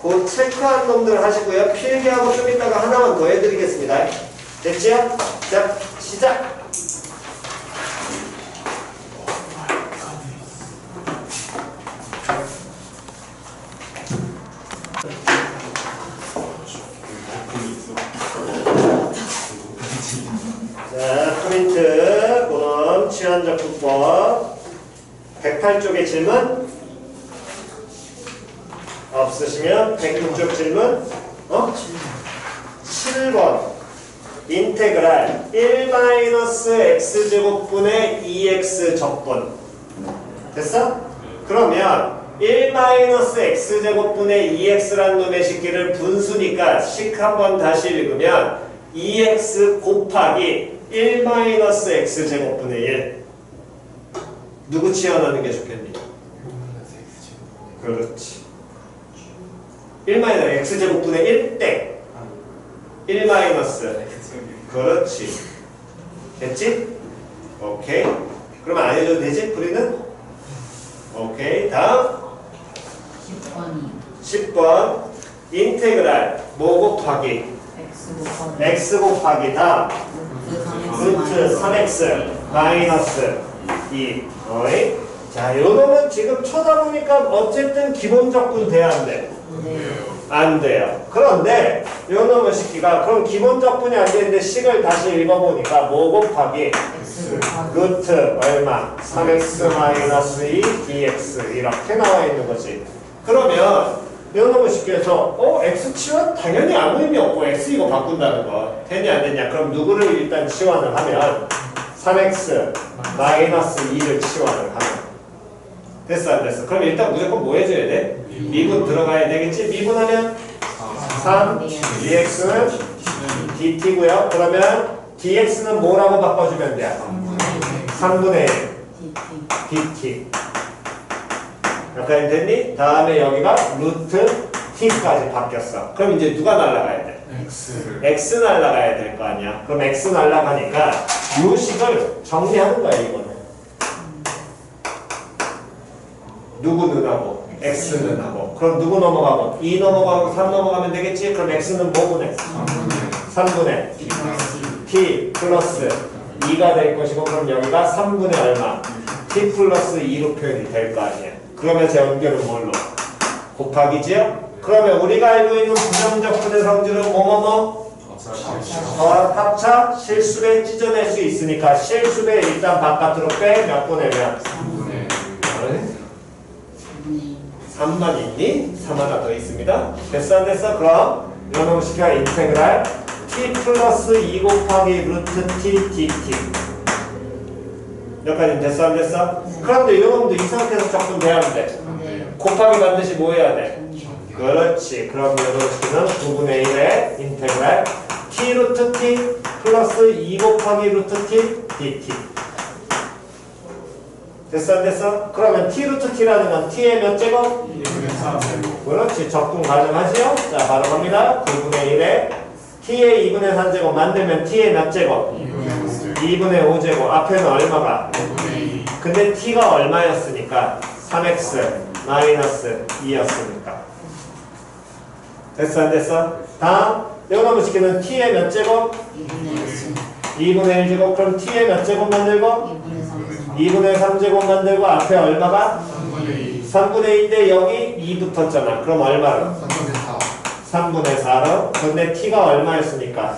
그 체크한 놈들 하시고요. 필기하고 좀 이따가 하나만 더 해드리겠습니다. 됐지요? 자, 시작! 자, 프린트, 그럼 취한적분법 108쪽의 질문 없으시면 106쪽 질문 7번 인테그랄 1-x제곱분의 2x 적분 됐어? 그러면 1-x제곱분의 2x라는 놈의 식기를 분수니까 식 한번 다시 읽으면 2x 곱하기 1-x제곱분의 1 누구 치환하는 게 좋겠니? 그렇지 1-x제곱분의 1 땡 1 그렇지 됐지? 오케이 그러면 안 해줘도 되지? 풀이는? 오케이 다음 10번 인테그랄 뭐 곱하기 x 곱하기 다음 루트 3x 마이너스 2 어이? 자 요놈은 지금 쳐다보니까 어쨌든 기본적분 돼야 안 돼? 안 돼요. 그런데 요놈의 식기가 그럼 기본적분이 안 되는데 식을 다시 읽어보니까 뭐 곱하기 루트 얼마 3x 마이너스 2 dx 이렇게 나와 있는 거지. 그러면 요놈의 식기에서 x 치환 당연히 아무 의미 없고 x 이거 바꾼다는 거 되냐 안 되냐 그럼 누구를 일단 치환을 하면 3x 마이너스 2를 치환을 하면 됐어 안 됐어? 그럼 일단 무조건 뭐 해줘야 돼? 미분 들어가야 되겠지? 미분하면 3 dx는 dt고요. 그러면 dx는 뭐라고 바꿔주면 돼? 3분의 1 dt 여기까지 됐니? 다음에 여기가 루트 t까지 바뀌었어. 그럼 이제 누가 날아가야 돼? x 날아가야 될 거 아니야. 그럼 x 날아가니까 요 식을 정리하는 거야 이거는. 누구는 하고 x는 하고 그럼 누구 넘어가고 2 넘어가고 3 넘어가면 되겠지? 그럼 x는 뭐분의? 3분의 t 플러스 2가 될 것이고 그럼 여기가 3분의 얼마? t 플러스 2로 표현이 될 거 아니야. 그러면 제 연결은 뭘로? 곱하기지요? 그러면 우리가 알고 있는 부정적 분의 성질은 뭐뭐뭐? 합차 실수배 찢어낼 수 있으니까 실수배 일단 바깥으로 빼 몇 분의 몇? 3번 있니? 3 하나 더 있습니다. 됐어 안 됐어? 그럼 이놈 시켜 인테그랄 t 플러스 2 곱하기 루트 t dt 여기까지 됐어 안 됐어? 그런데 이놈도 이 상태에서 적분돼야 안 돼? 곱하기 반드시 뭐 해야 돼? 그렇지. 그럼 이놈 시키는 9분의 1의 인테그랄 t 루트 t 플러스 2 곱하기 루트 t dt 됐어 안 됐어? 그러면 t 루트 t라는 건 t의 몇 제곱? 2분의 3 제곱 그렇지. 적분 가정하지요? 자 바로 갑니다. 9분의 1에 t의 2분의 3제곱 만들면 t의 몇 제곱? 2분의 5제곱 앞에는 얼마가? 5분의 2 근데 t가 얼마였으니까? 3x 마이너스 2였으니까 됐어 안 됐어? 다음 요놈을 시키는 t의 몇 제곱? 2분의 1제곱 그럼 t의 몇 제곱 만들고? 2분의 3제곱 만들고 앞에 얼마가? 3분의 2인데 여기 2 붙었잖아. 그럼 얼마로? 3분의 4로. 근데 t가 얼마였으니까?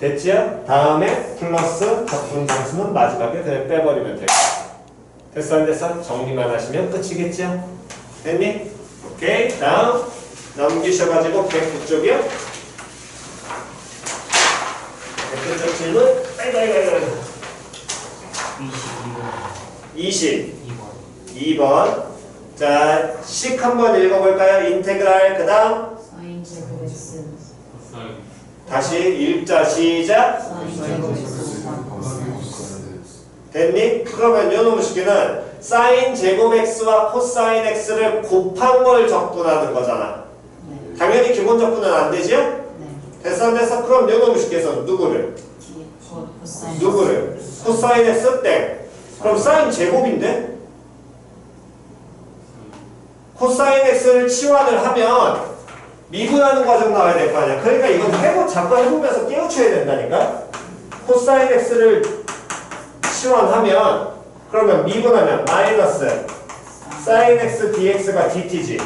됐지요? 다음에 플러스 적분 상수는 마지막에 그냥 빼버리면 돼. 됐어 안 됐어? 정리만 하시면 끝이겠죠? 됐니? 오케이. 다음 넘기셔가지고 109쪽이요. 109쪽 질문. 22번. 자, 식 한번 읽어볼까요? 인테그랄 그 다음 사인 제곱 x 다시 읽자 시작. 사인 제곱 x 됐니? 그러면 요놈 식기는 사인 제곱 x와 코사인 x를 곱한 걸 적분하는 거잖아. 네. 당연히 기본 적분은 안 되지요? 네. 됐어 안 됐어? 그럼 요놈 식기에서 누구를? 코사인 누구를? 코사인 x 땡 그럼 사인 제곱인데? 코사인 x를 치환을 하면 미분하는 과정 나와야 될 거 아니야. 그러니까 이건 자꾸 해보면서 깨우쳐야 된다니까. 코사인 x를 치환하면 그러면 미분하면 마이너스 사인 x dx가 dt지.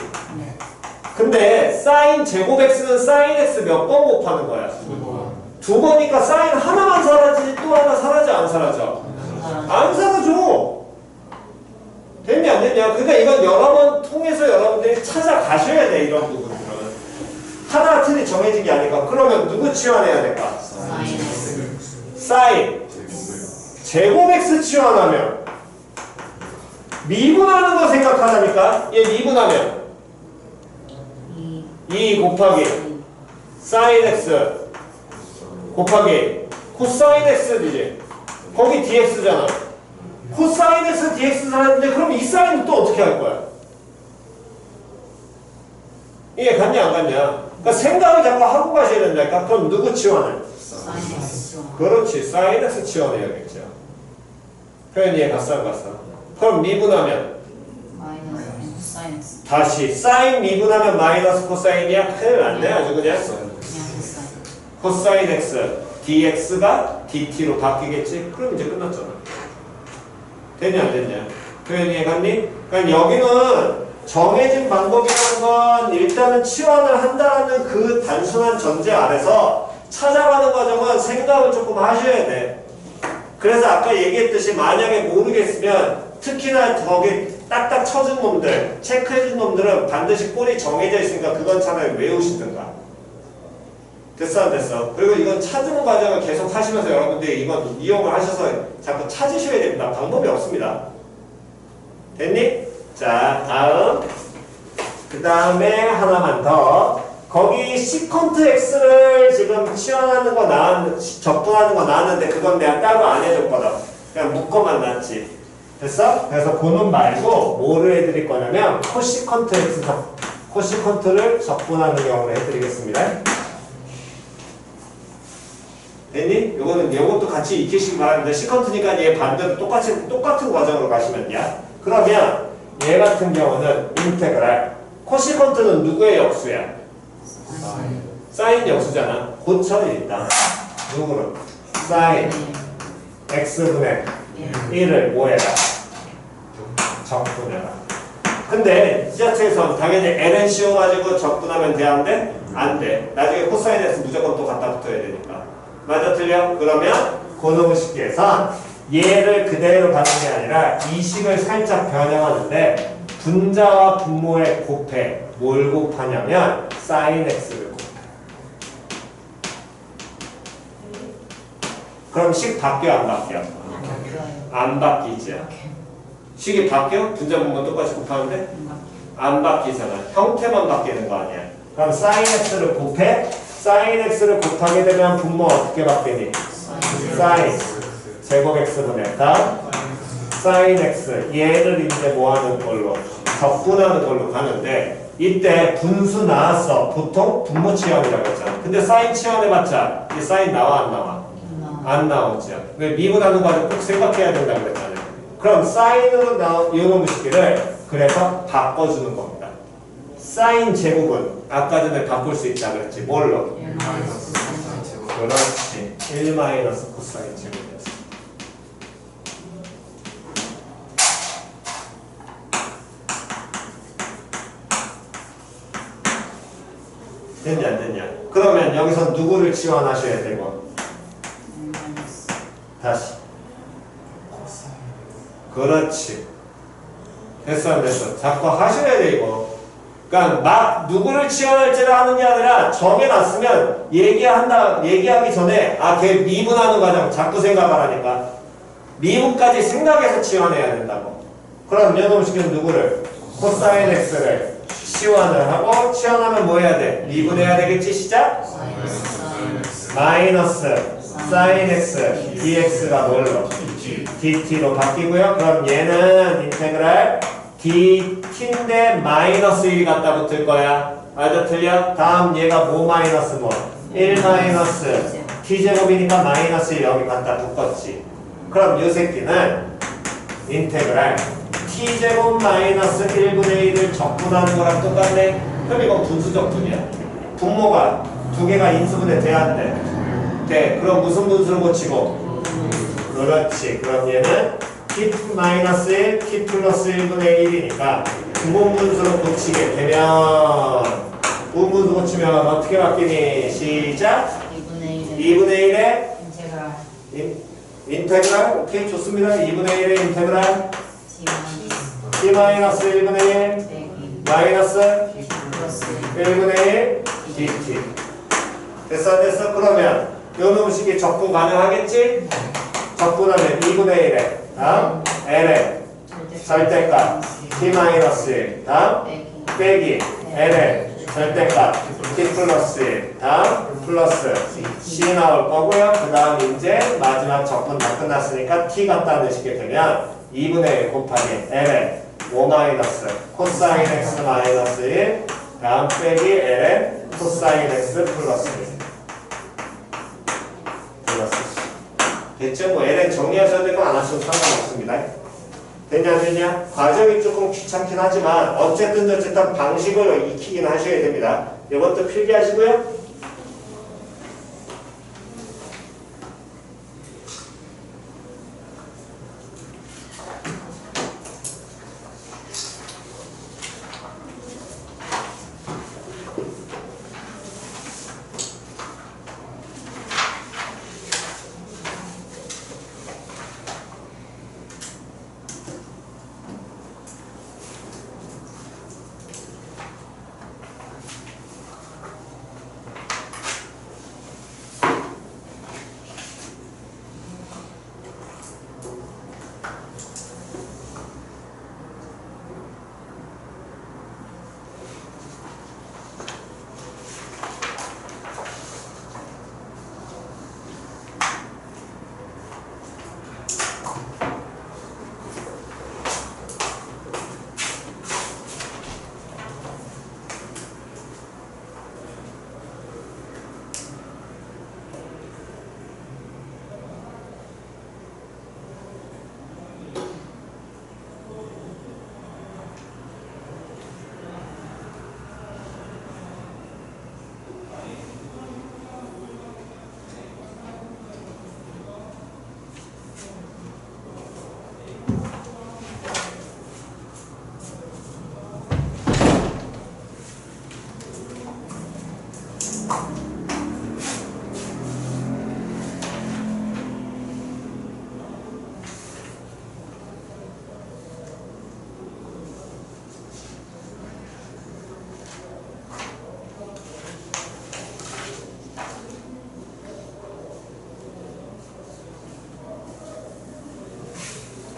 근데 사인 제곱 x는 사인 x 몇 번 곱하는 거야? 두 번이니까 사인 하나만 사라지지 또 하나 사라져 안 사라져? 안 사라져. 됐냐 안 됐냐? 그러니까 이건 여러 번 통해서 여러분들이 찾아가셔야 돼. 이런 부분들은 하나 틀이 정해진 게 아니까. 그러면 누구 치환해야 될까? 사인 제곱 x 치환하면 미분하는 거 생각하자니까. 얘 미분하면 2 곱하기 사인 x 곱하기 코사인 x지. 거기 dx잖아. 코사인 x dx 사는데 그럼 이 사인은 또 어떻게 할 거야? 이게 갔냐 안 갔냐? 그러니까 생각을 자꾸 하고 가셔야 된다니까. 그럼 누구 치환해? 그렇지. 사인 x 치환해야겠죠. 표현 이해 갔어 안 갔어? 그럼 미분하면 다시 사인 미분하면 마이너스 코사인이야? 큰일 났네 아주 그냥. 코사인 x dx가 dt로 바뀌겠지? 그럼 이제 끝났잖아. 됐냐 안 됐냐? 표현 이해 갔니? 그러니까 여기는 정해진 방법이라는 건 일단은 치환을 한다는 그 단순한 전제 아래서 찾아가는 과정은 생각을 조금 하셔야 돼. 그래서 아까 얘기했듯이 만약에 모르겠으면 특히나 거기 딱딱 쳐준 놈들, 체크해준 놈들은 반드시 꼴이 정해져 있으니까 그건 차라리 외우시든가. 됐어 안 됐어? 그리고 이건 찾는 과정을 계속 하시면서 여러분들이 이건 이용을 하셔서 자꾸 찾으셔야 됩니다. 방법이 없습니다. 됐니? 자 다음 그 다음에 하나만 더. 거기 시컨트 x를 지금 치환하는 거 적분하는 거 나왔는데 그건 내가 따로 안 해줬거든. 그냥 묶어만 놨지. 됐어? 그래서 그놈 말고 뭐를 해드릴 거냐면 코시컨트 x 코시컨트를 적분하는 경우를 해드리겠습니다. 됐니? 요것도 같이 익히시기 바랍니다. 시컨트니까 얘 반대로 똑같은 과정으로 가시면 돼. 그러면 얘 같은 경우는 인테그랄. 코시컨트는 누구의 역수야? 사인 역수잖아. 고쳐 일단. 누구는? 사인 x분의 1을 뭐해라? 적분해라. 근데 이 자체에서 당연히 ln 씌워가지고 적분하면 돼? 안 돼? 안 돼. 나중에 코사인 x 무조건 또 갖다 붙어야 되니까. 맞아 틀려? 그러면 그놈을 쉽게 해서 얘를 그대로 가는 게 아니라 이 식을 살짝 변형하는데 분자와 분모에 곱해. 뭘 곱하냐면 사인 x를 곱해. 그럼 식 바뀌어 안 바뀌어? 안 바뀌지. 식이 바뀌어? 분자 분모 똑같이 곱하는데? 안 바뀌잖아. 형태만 바뀌는 거 아니야. 그럼 사인 x를 곱해. 사인 x를 곱하게 되면 분모 어떻게 바뀌니? 사인 제곱 x분의 다음 사인 x 얘를 이제 뭐하는 걸로? 적분하는 걸로 가는데 이때 분수 나왔어. 보통 분모 치환이라고 했잖아. 근데 사인 치환해봤자 이 사인 나와 안 나와? 안 나오죠. 왜 미분하는 과정 꼭 생각해야 된다고 그랬잖아요. 그럼 사인으로 나온 이놈의 식기를 그래서 바꿔주는 겁니다. 사인 제곱은 아까 전에 바꿀 수 있다 그랬지. 뭘로? 그렇지. 1 마이너스 코사인 제곱이었어. 됐냐 안 됐냐? 그러면 여기서 누구를 치환하셔야 되고? 다시. 그렇지. 됐어 안 됐어? 자꾸 하셔야 돼 이거. 그러니까 막 누구를 치환할지를 하는 게 아니라 정해놨으면 얘기하기 전에 걔 미분하는 과정 자꾸 생각하라니까. 미분까지 생각해서 치환해야 된다고. 그럼 이놈 시키는 누구를? 코사인 x를 치환을 하고 치환하면 뭐 해야 돼? 미분해야 되겠지? 시작? 마이너스 사인 x dx가 뭘로? dt로 바뀌고요. 그럼 얘는 인테그랄 dt인데 마이너스 1이 갖다 붙을 거야. 맞아 틀려? 다음 얘가 뭐 마이너스 뭐? 1 마이너스 t제곱이니까 마이너스 1 여기 갖다 붙었지. 그럼 이 새끼는 인테그랄 t제곱 마이너스 1분의 1을 적분하는 거랑 똑같네. 그럼 이건 분수적분이야. 분모가 두 개가 인수분해 돼야 돼. 돼. 그럼 무슨 분수를 고치고? 그렇지. 그럼 얘는 t 마이너스 1, t 플러스 1분의 1이니까 분모분수로 고치게 되면 분모분수 고치면 어떻게 바뀌니? 시작. 2분의 1은 2분의 1에 인테그랄 인테그랄. 오케이 좋습니다. 2분의 1의 인테그랄 t t 마이너스 1분의 1 빼기 마이너스 플러스 1분의 1 dt. 됐어. 그러면 요 놈식이 적분 가능하겠지? 적분하면 2분의 1에 다음 l의 절대값 t 마이너스 1 다음 빼기 l의 절대값 t 플러스 1 다음 플러스 c 나올 거고요. 그 다음 이제 마지막 적분 다 끝났으니까 t 갖다 넣으시게 되면 2분의 1 곱하기 l의 5 마이너스 코사인 x 마이너스 1 다음 빼기 l의 코사인 x 플러스 1 플러스 됐죠? 뭐 ln 정리하셔야 되고 안 하셔도 상관없습니다. 됐냐 안 됐냐? 과정이 조금 귀찮긴 하지만 어쨌든 방식을 익히긴 하셔야 됩니다. 이것도 필기하시고요.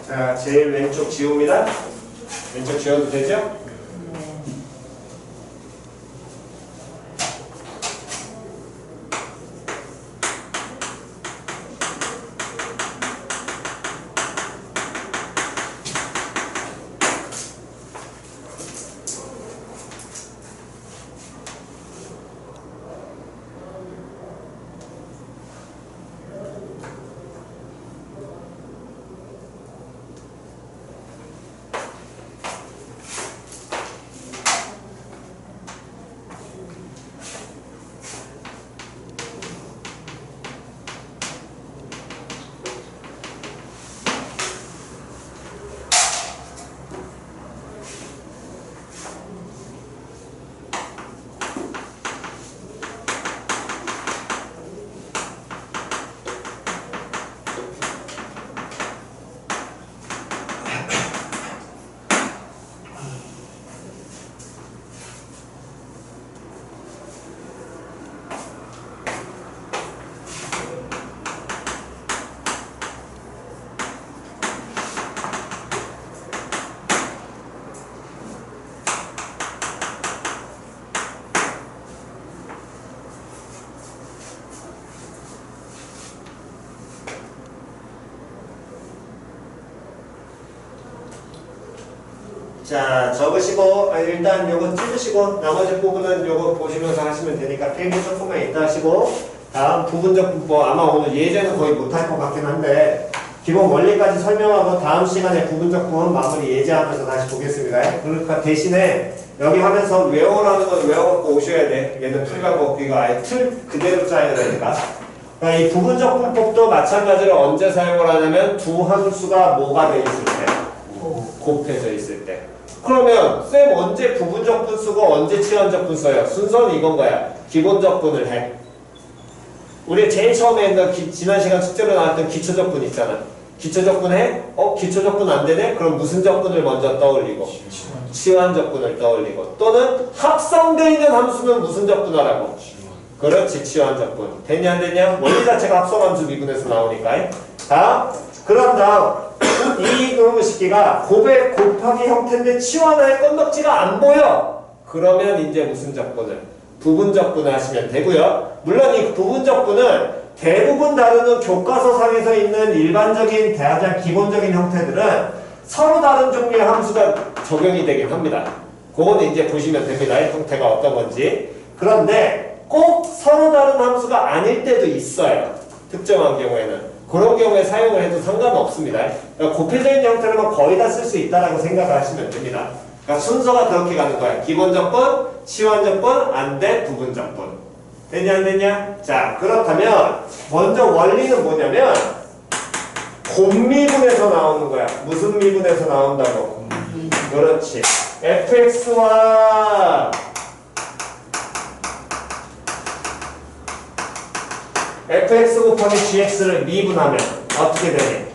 자, 제일 왼쪽 지웁니다. 왼쪽 지워도 되죠? 자, 적으시고 일단 요거 찍으시고 나머지 부분은 요거 보시면서 하시면 되니까 필기 조금만 이따 하시고 다음 부분적 뭐 아마 오늘 예제는 거의 못할 것 같긴 한데 기본 원리까지 설명하고 다음 시간에 부분적 부분 마무리 예제하면서 다시 보겠습니다. 그러니까 대신에 여기 하면서 외워라는 건 외워갖고 오셔야 돼. 얘는 풀과목 이거 아예 틀 그대로 짜야 되니까. 그러니까 이 부분적 분법도 마찬가지로 언제 사용을 하냐면 두 함수가 뭐가 돼 있을 때, 곱해져 있을 때. 그러면 쌤 언제 부분적 분 쓰고 언제 치환적 분 써요? 순서는 이건 거야. 기본적 분을 해. 우리 제일 처음에 했던 지난 시간 숙제로 나왔던 기초적 분 있잖아. 기초적 분 해? 기초적 분 안 되네? 그럼 무슨 적분을 먼저 떠올리고? 치환적 분을 떠올리고. 또는 합성되어 있는 함수는 무슨 적분 하라고? 그렇지, 치환적 분. 됐냐 안 됐냐? 원리 자체가 합성함수 미분에서 나오니까. 자, 그런 다음 이 그놈의 식기가 곱의 곱하기 형태인데 치환할 건덕지가 안 보여. 그러면 이제 무슨 적분을? 부분적분을 하시면 되고요. 물론 이 부분적분은 대부분 다루는 교과서상에서 있는 일반적인 가장 기본적인 형태들은 서로 다른 종류의 함수가 적용이 되긴 합니다. 그거는 이제 보시면 됩니다. 형태가 어떤 건지. 그런데 꼭 서로 다른 함수가 아닐 때도 있어요. 특정한 경우에는. 그런 경우에 사용을 해도 상관없습니다. 그러니까 곱해져 있는 형태로만 거의 다 쓸 수 있다라고 생각을 하시면 됩니다. 그러니까 순서가 그렇게 가는 거야. 기본적분, 치환적분, 안 돼, 부분적분. 됐냐 안 됐냐? 자, 그렇다면 먼저 원리는 뭐냐면 곱미분에서 나오는 거야. 무슨 미분에서 나온다고? 그렇지. fx와 fx 곱하기 gx를 미분하면 어떻게 되니?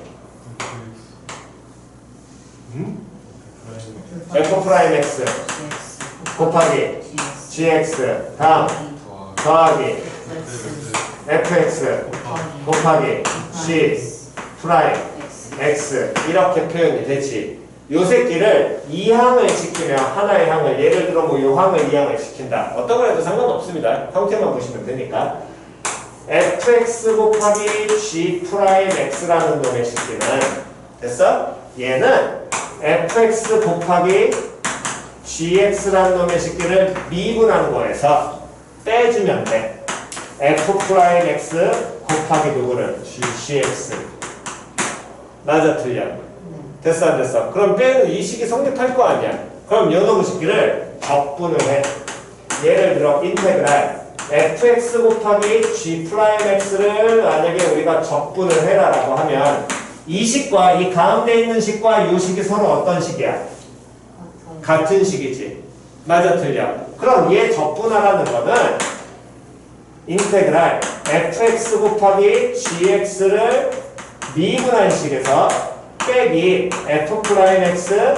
f'x 곱하기 gx 다음 더하기 fx 곱하기 g 프라임 x 이렇게 표현이 되지. 요 새끼를 2항을 시키면 하나의 항을 예를 들어 뭐 요 항을 2항을 시킨다. 어떤 걸 해도 상관없습니다. 형태만 보시면 되니까. fx 곱하기 g 프라임 x라는 놈의 식기는 됐어? 얘는 fx 곱하기 gx라는 놈의 식기를 미분하는 거에서 빼주면 돼. f 프라임 x 곱하기 누구를? gx. 맞아 틀려? 됐어 안 됐어? 그럼 빼는 이 식이 성립할 거 아니야. 그럼 요놈의 식기를 적분을 해. 예를 들어 인테그랄 fx 곱하기 g 프라임 x를 만약에 우리가 적분을 해라라고 하면 이 식과 이 가운데 있는 식과 이 식이 서로 어떤 식이야? 같은 식이지. 맞아 틀려? 그럼 얘 적분하라는 거는 인테그랄 fx 곱하기 gx를 미분한 식에서 빼기 f 프라임 x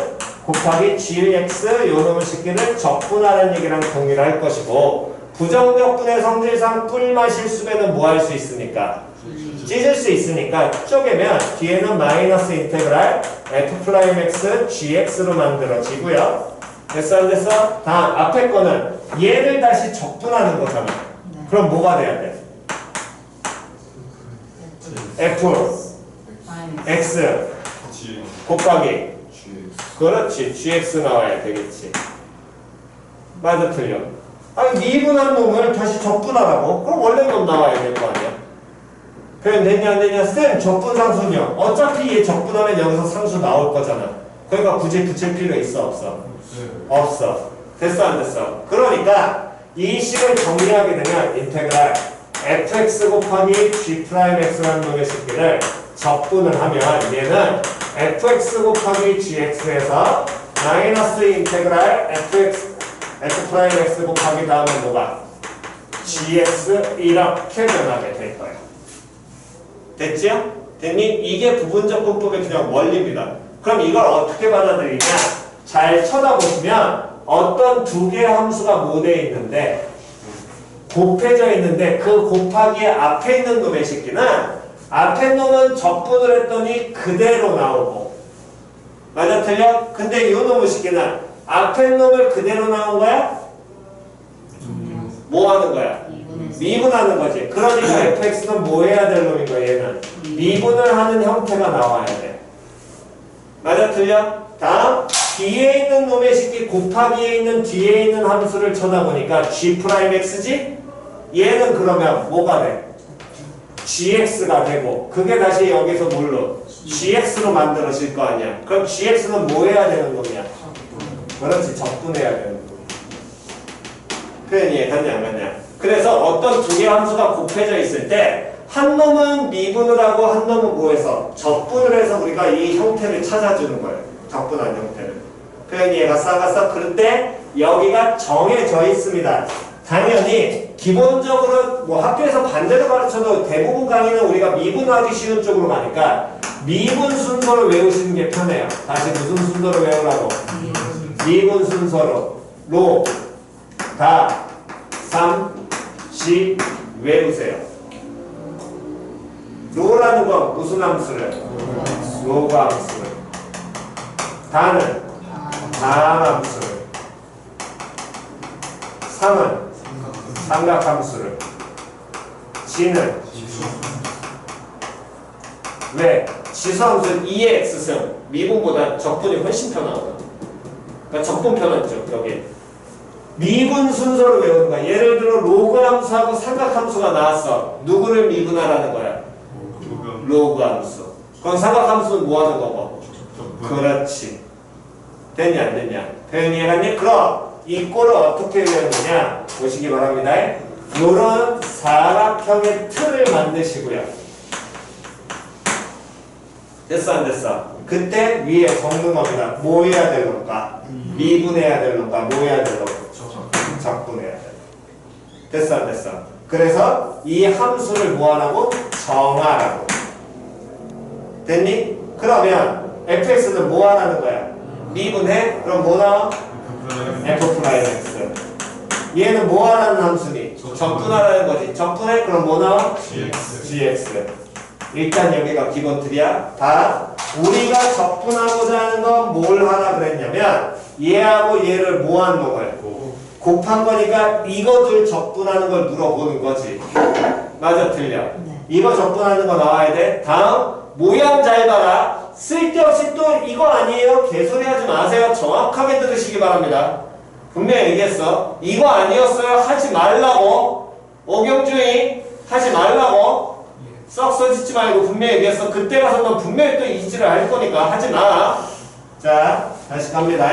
곱하기 gx 요놈의 식기를 적분하는 얘기랑 동일할 것이고 부정적분의 성질상 뿔마 실수배는 뭐 할 수 있습니까? 찢을 수 있으니까 쪼개면 뒤에는 마이너스 인테그랄 f 프라임 x gx로 만들어지고요. 됐어 안 됐어? 다음 앞에 거는 얘를 다시 적분하는 거잖아. 그럼 뭐가 돼야 돼? f x 곱하기 그렇지 gx 나와야 되겠지. 맞아 틀려? 아니 미분한 놈을 다시 적분하라고? 그럼 원래 놈 나와야 될 거 아니야? 표현 됐냐 안 되냐? 쌤 적분 상수요. 어차피 얘 적분하면 여기서 상수 나올 거잖아. 그러니까 굳이 붙일 필요 있어 없어? 없어. 됐어 안 됐어? 그러니까 이 식을 정리하게 되면 인테그랄 fx 곱하기 g 프라임 x라는 놈의 식기를 적분을 하면 얘는 fx 곱하기 gx에서 마이너스 인테그랄 f 프라임 x 곱하기 다음에 뭐가? gx 이렇게 변하게 될 거예요. 됐지요? 됐니? 이게 부분적 분법의 그냥 원리입니다. 그럼 이걸 어떻게 받아들이냐? 잘 쳐다보시면 어떤 두 개의 함수가 모대에 있는데 곱해져 있는데 그 곱하기에 앞에 있는 놈의 식기는 앞에 놈은 적분을 했더니 그대로 나오고 맞아 틀려? 근데 이 놈의 식기는 앞에 놈을 그대로 나온 거야? 뭐 하는 거야? 미분하는 거지. 그러니까 fx는 뭐 해야 될 놈인 거야 얘는? 미분을 하는 형태가 나와야 돼. 맞아 틀려? 다음 뒤에 있는 놈의 식기 곱하기에 있는 뒤에 있는 함수를 쳐다보니까 g 프라임 x지? 얘는 그러면 뭐가 돼? gx가 되고 그게 다시 여기서 뭘로? gx로 만들어질 거 아니야. 그럼 gx는 뭐 해야 되는 거냐? 그렇지, 적분해야 되는 거. 표현이 갔냐 안 갔냐? 그래서 어떤 두 개의 함수가 곱해져 있을 때 한 놈은 미분을 하고 한 놈은 뭐해서 적분을 해서 우리가 이 형태를 찾아주는 거예요. 적분한 형태를. 표현이 이해갔어 안 갔어? 그럴 때 여기가 정해져 있습니다. 당연히 기본적으로 뭐 학교에서 반대로 가르쳐도 대부분 강의는 우리가 미분하기 쉬운 쪽으로 가니까 미분 순서를 외우시는 게 편해요. 다시 무슨 순서로 외우라고? 미분 순서로 로, 다, 3, 시 외우세요. 로라는 건 무슨 함수를? 로가 함수를. 다는 다함수를. 3은 삼각함수를. 지는 왜? 지수함수는 2의 x승 미분보다 적분이 훨씬 편하거든. 그러니까 적분 편하죠 여기. 미분 순서로 외우는 거야. 예를 들어 로그 함수하고 삼각함수가 나왔어. 누구를 미분하라는 거야? 로그 함수. 그럼 삼각함수는 뭐 하는 거고? 그렇지. 됐냐 안 됐냐? 표현이 해갔니? 그럼 이 꼴을 어떻게 외우느냐 보시기 바랍니다. 요런 사각형의 틀을 만드시고요. 됐어 안 됐어? 그때 위에 적는 겁니다. 뭐 해야 될 건가? 미분해야 될 건가? 뭐 해야 될 건가? 적분해야 돼. 됐어 안 됐어? 그래서 이 함수를 뭐 하라고? 정하라고. 됐니? 그러면 fx는 뭐 하라는 거야? 미분해? 그럼 뭐 나와? f 프라임 x. 얘는 뭐 하라는 함수니? 적분하라는 거지. 적분해? 그럼 뭐 나와? gx. 일단 여기가 기본 틀이야. 다 우리가 적분하고자 하는 건 뭘 하라 그랬냐면 얘하고 얘를 뭐 하는 거예요? 곱한 거니까 이거 둘 적분하는 걸 물어보는 거지. 맞아 틀려? 이거 적분하는 거 나와야 돼. 다음 모양 잘 봐라. 쓸데없이 또 이거 아니에요? 개소리 하지 마세요. 정확하게 들으시기 바랍니다. 분명히 얘기했어. 이거 아니었어요? 하지 말라고. 오경주의 하지 말라고. 썩 써짓지 말고 분명히 얘기했어. 그때 가서 넌 분명히 또 이지를 할 거니까 하지 마. 자 다시 갑니다.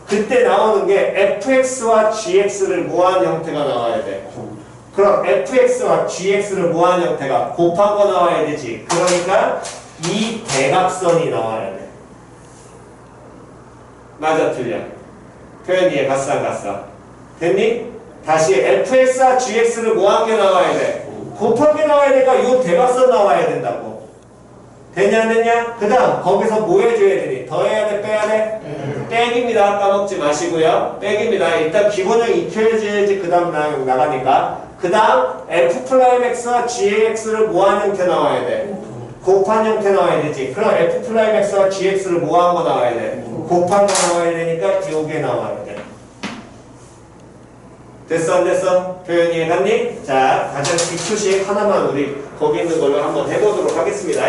그때 나오는 게 fx와 gx를 모한 형태가 나와야 돼. 그럼 fx와 gx를 모한 형태가 곱한 거 나와야 되지. 그러니까 이 대각선이 나와야 돼. 맞아 틀려? 표현 이해 갔어 안 갔어? 됐니? 다시 fx와 gx를 모한 게 나와야 돼. 곱한 게 나와야 되니까 이 대각선 나와야 된다고. 됐냐 안 됐냐? 그 다음 거기서 뭐 해줘야 되니? 더해야 돼 빼야 돼? 빽입니다. 까먹지 마시고요. 빽입니다. 일단 기본형 익혀야지 그 다음 나가니까. 그 다음 f'x와 gx를 모한 형태 나와야 돼. 곱한 형태 나와야 되지. 그럼 f'x와 gx를 모한 거 나와야 돼. 곱한 거 나와야 되니까 요게 나와야 돼. 됐어 안 됐어? 표현이 해갔니? 자 가장 기초식 하나만 우리 거기 있는 걸로 한번 해보도록 하겠습니다.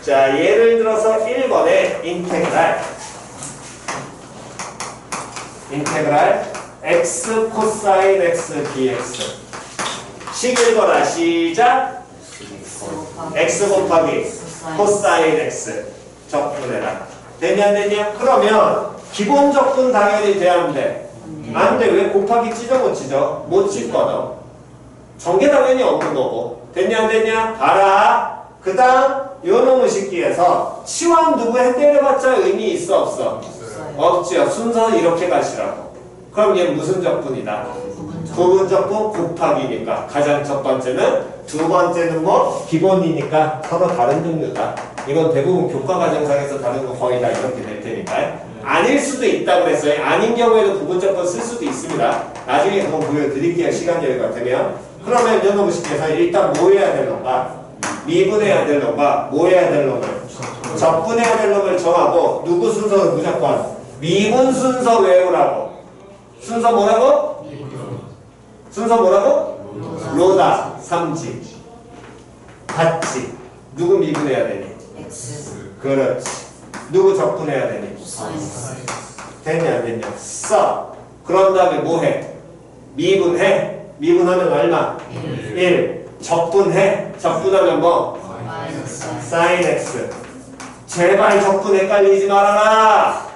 자 예를 들어서 1번에 인테그랄 x 코사인 x dx 식 읽어라. 시작. x 곱하기 코사인 x 적분해라. 되냐 안 되냐? 그러면 기본 적분 당연히 돼야 돼. 안 돼. 왜 곱하기 찢어 못 찢어? 못 찢거든. 전개 당연히 없는 거고. 됐냐 안 됐냐? 봐라. 그 다음 요놈의 식기에서 치환 누구 해 때려봤자 의미 있어 없어? 없지요. 순서는 이렇게 가시라고. 그럼 얘 무슨 적분이다? 부분 적분 곱하기니까 가장 첫 번째는, 두 번째는 뭐 기본이니까 서로 다른 종류다. 이건 대부분 교과 과정상에서 다른 거 거의 다 이렇게 될 테니까. 아닐 수도 있다 그랬어요. 아닌 경우에도 부분 적분 쓸 수도 있습니다. 나중에 한번 보여드릴게요. 시간 여유가 되면. 그러면 연어무식에서 일단 뭐 해야 될 놈가? 미분해야 될 놈가? 뭐 해야 될 놈을? 적분해야 될 놈을 정하고, 누구 순서는 무조건 미분 순서 외우라고. 순서 뭐라고? 순서 뭐라고? 로다, 삼지, 같지. 누구 미분해야 되니? X. 그렇지. 누구 적분해야 되니? 됐냐 안 됐냐? 써. 그런 다음에 뭐 해? 미분해. 미분하면 얼마? 1. 적분해. 적분하면 뭐? 마이너스 sin x. 제발 적분 헷갈리지 말아라.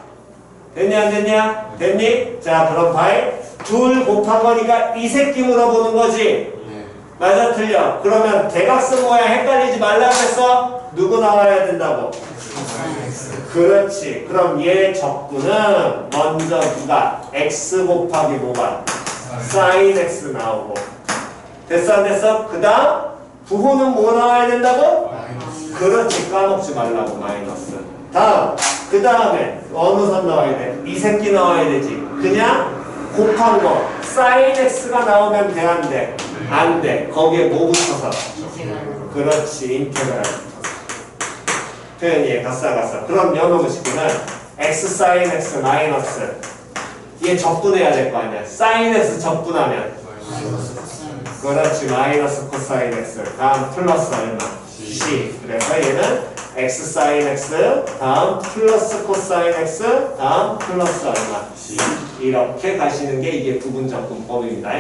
됐냐 안 됐냐? 됐니? 자 그럼 봐이. 둘 곱한 거니까 이 새끼 물어보는 거지. 네. 맞아 틀려. 그러면 대각선 모양 헷갈리지 말라고 했어? 누구 나와야 된다고? 그렇지. 그럼 얘 적분은 먼저 누가? x 곱하기 뭐가? sin x 나오고. 됐어 안 됐어? 그 다음 부호는 뭐 나와야 된다고? 그렇지. 까먹지 말라고. 마이너스. 다음 그 다음에 어느 선 나와야 돼? 이 새끼 나와야 되지. 그냥 곱한 거 sin x가 나오면 돼 안 돼? 안 돼. 거기에 뭐 붙여서? 인테그랄 그렇지. 인테그랄 붙어서. 표현이 가싸가싸. 그럼 연호그 식구는 x sin x 마이너스 얘 적분해야 될 거 아니야. sin x 적분하면 그렇지. 마이너스 코사인 x 다음 플러스 얼마? c. 그래서 얘는 x sin x 다음 플러스 코사인 x 다음 플러스 얼마? c. 이렇게 가시는 게 이게 부분적분법입니다.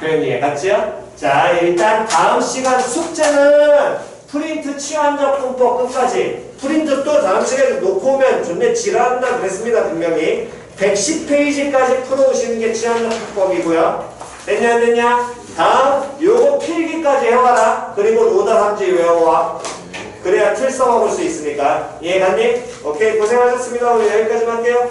표현이 이해갔지요? 자 일단 다음 시간 숙제는 프린트 치환적분법 끝까지. 프린트 또 다음 시간에 놓고 오면 존내 지랄한다 그랬습니다. 분명히 110페이지까지 풀어오시는 게 치환적분법이고요. 됐냐 안 됐냐? 다음 요거 필기까지 해와라. 그리고 로다 삼지 외워와. 그래야 틀 써먹을 수 있으니까. 이해갔니? 오케이 고생하셨습니다. 오늘 여기까지만 할게요.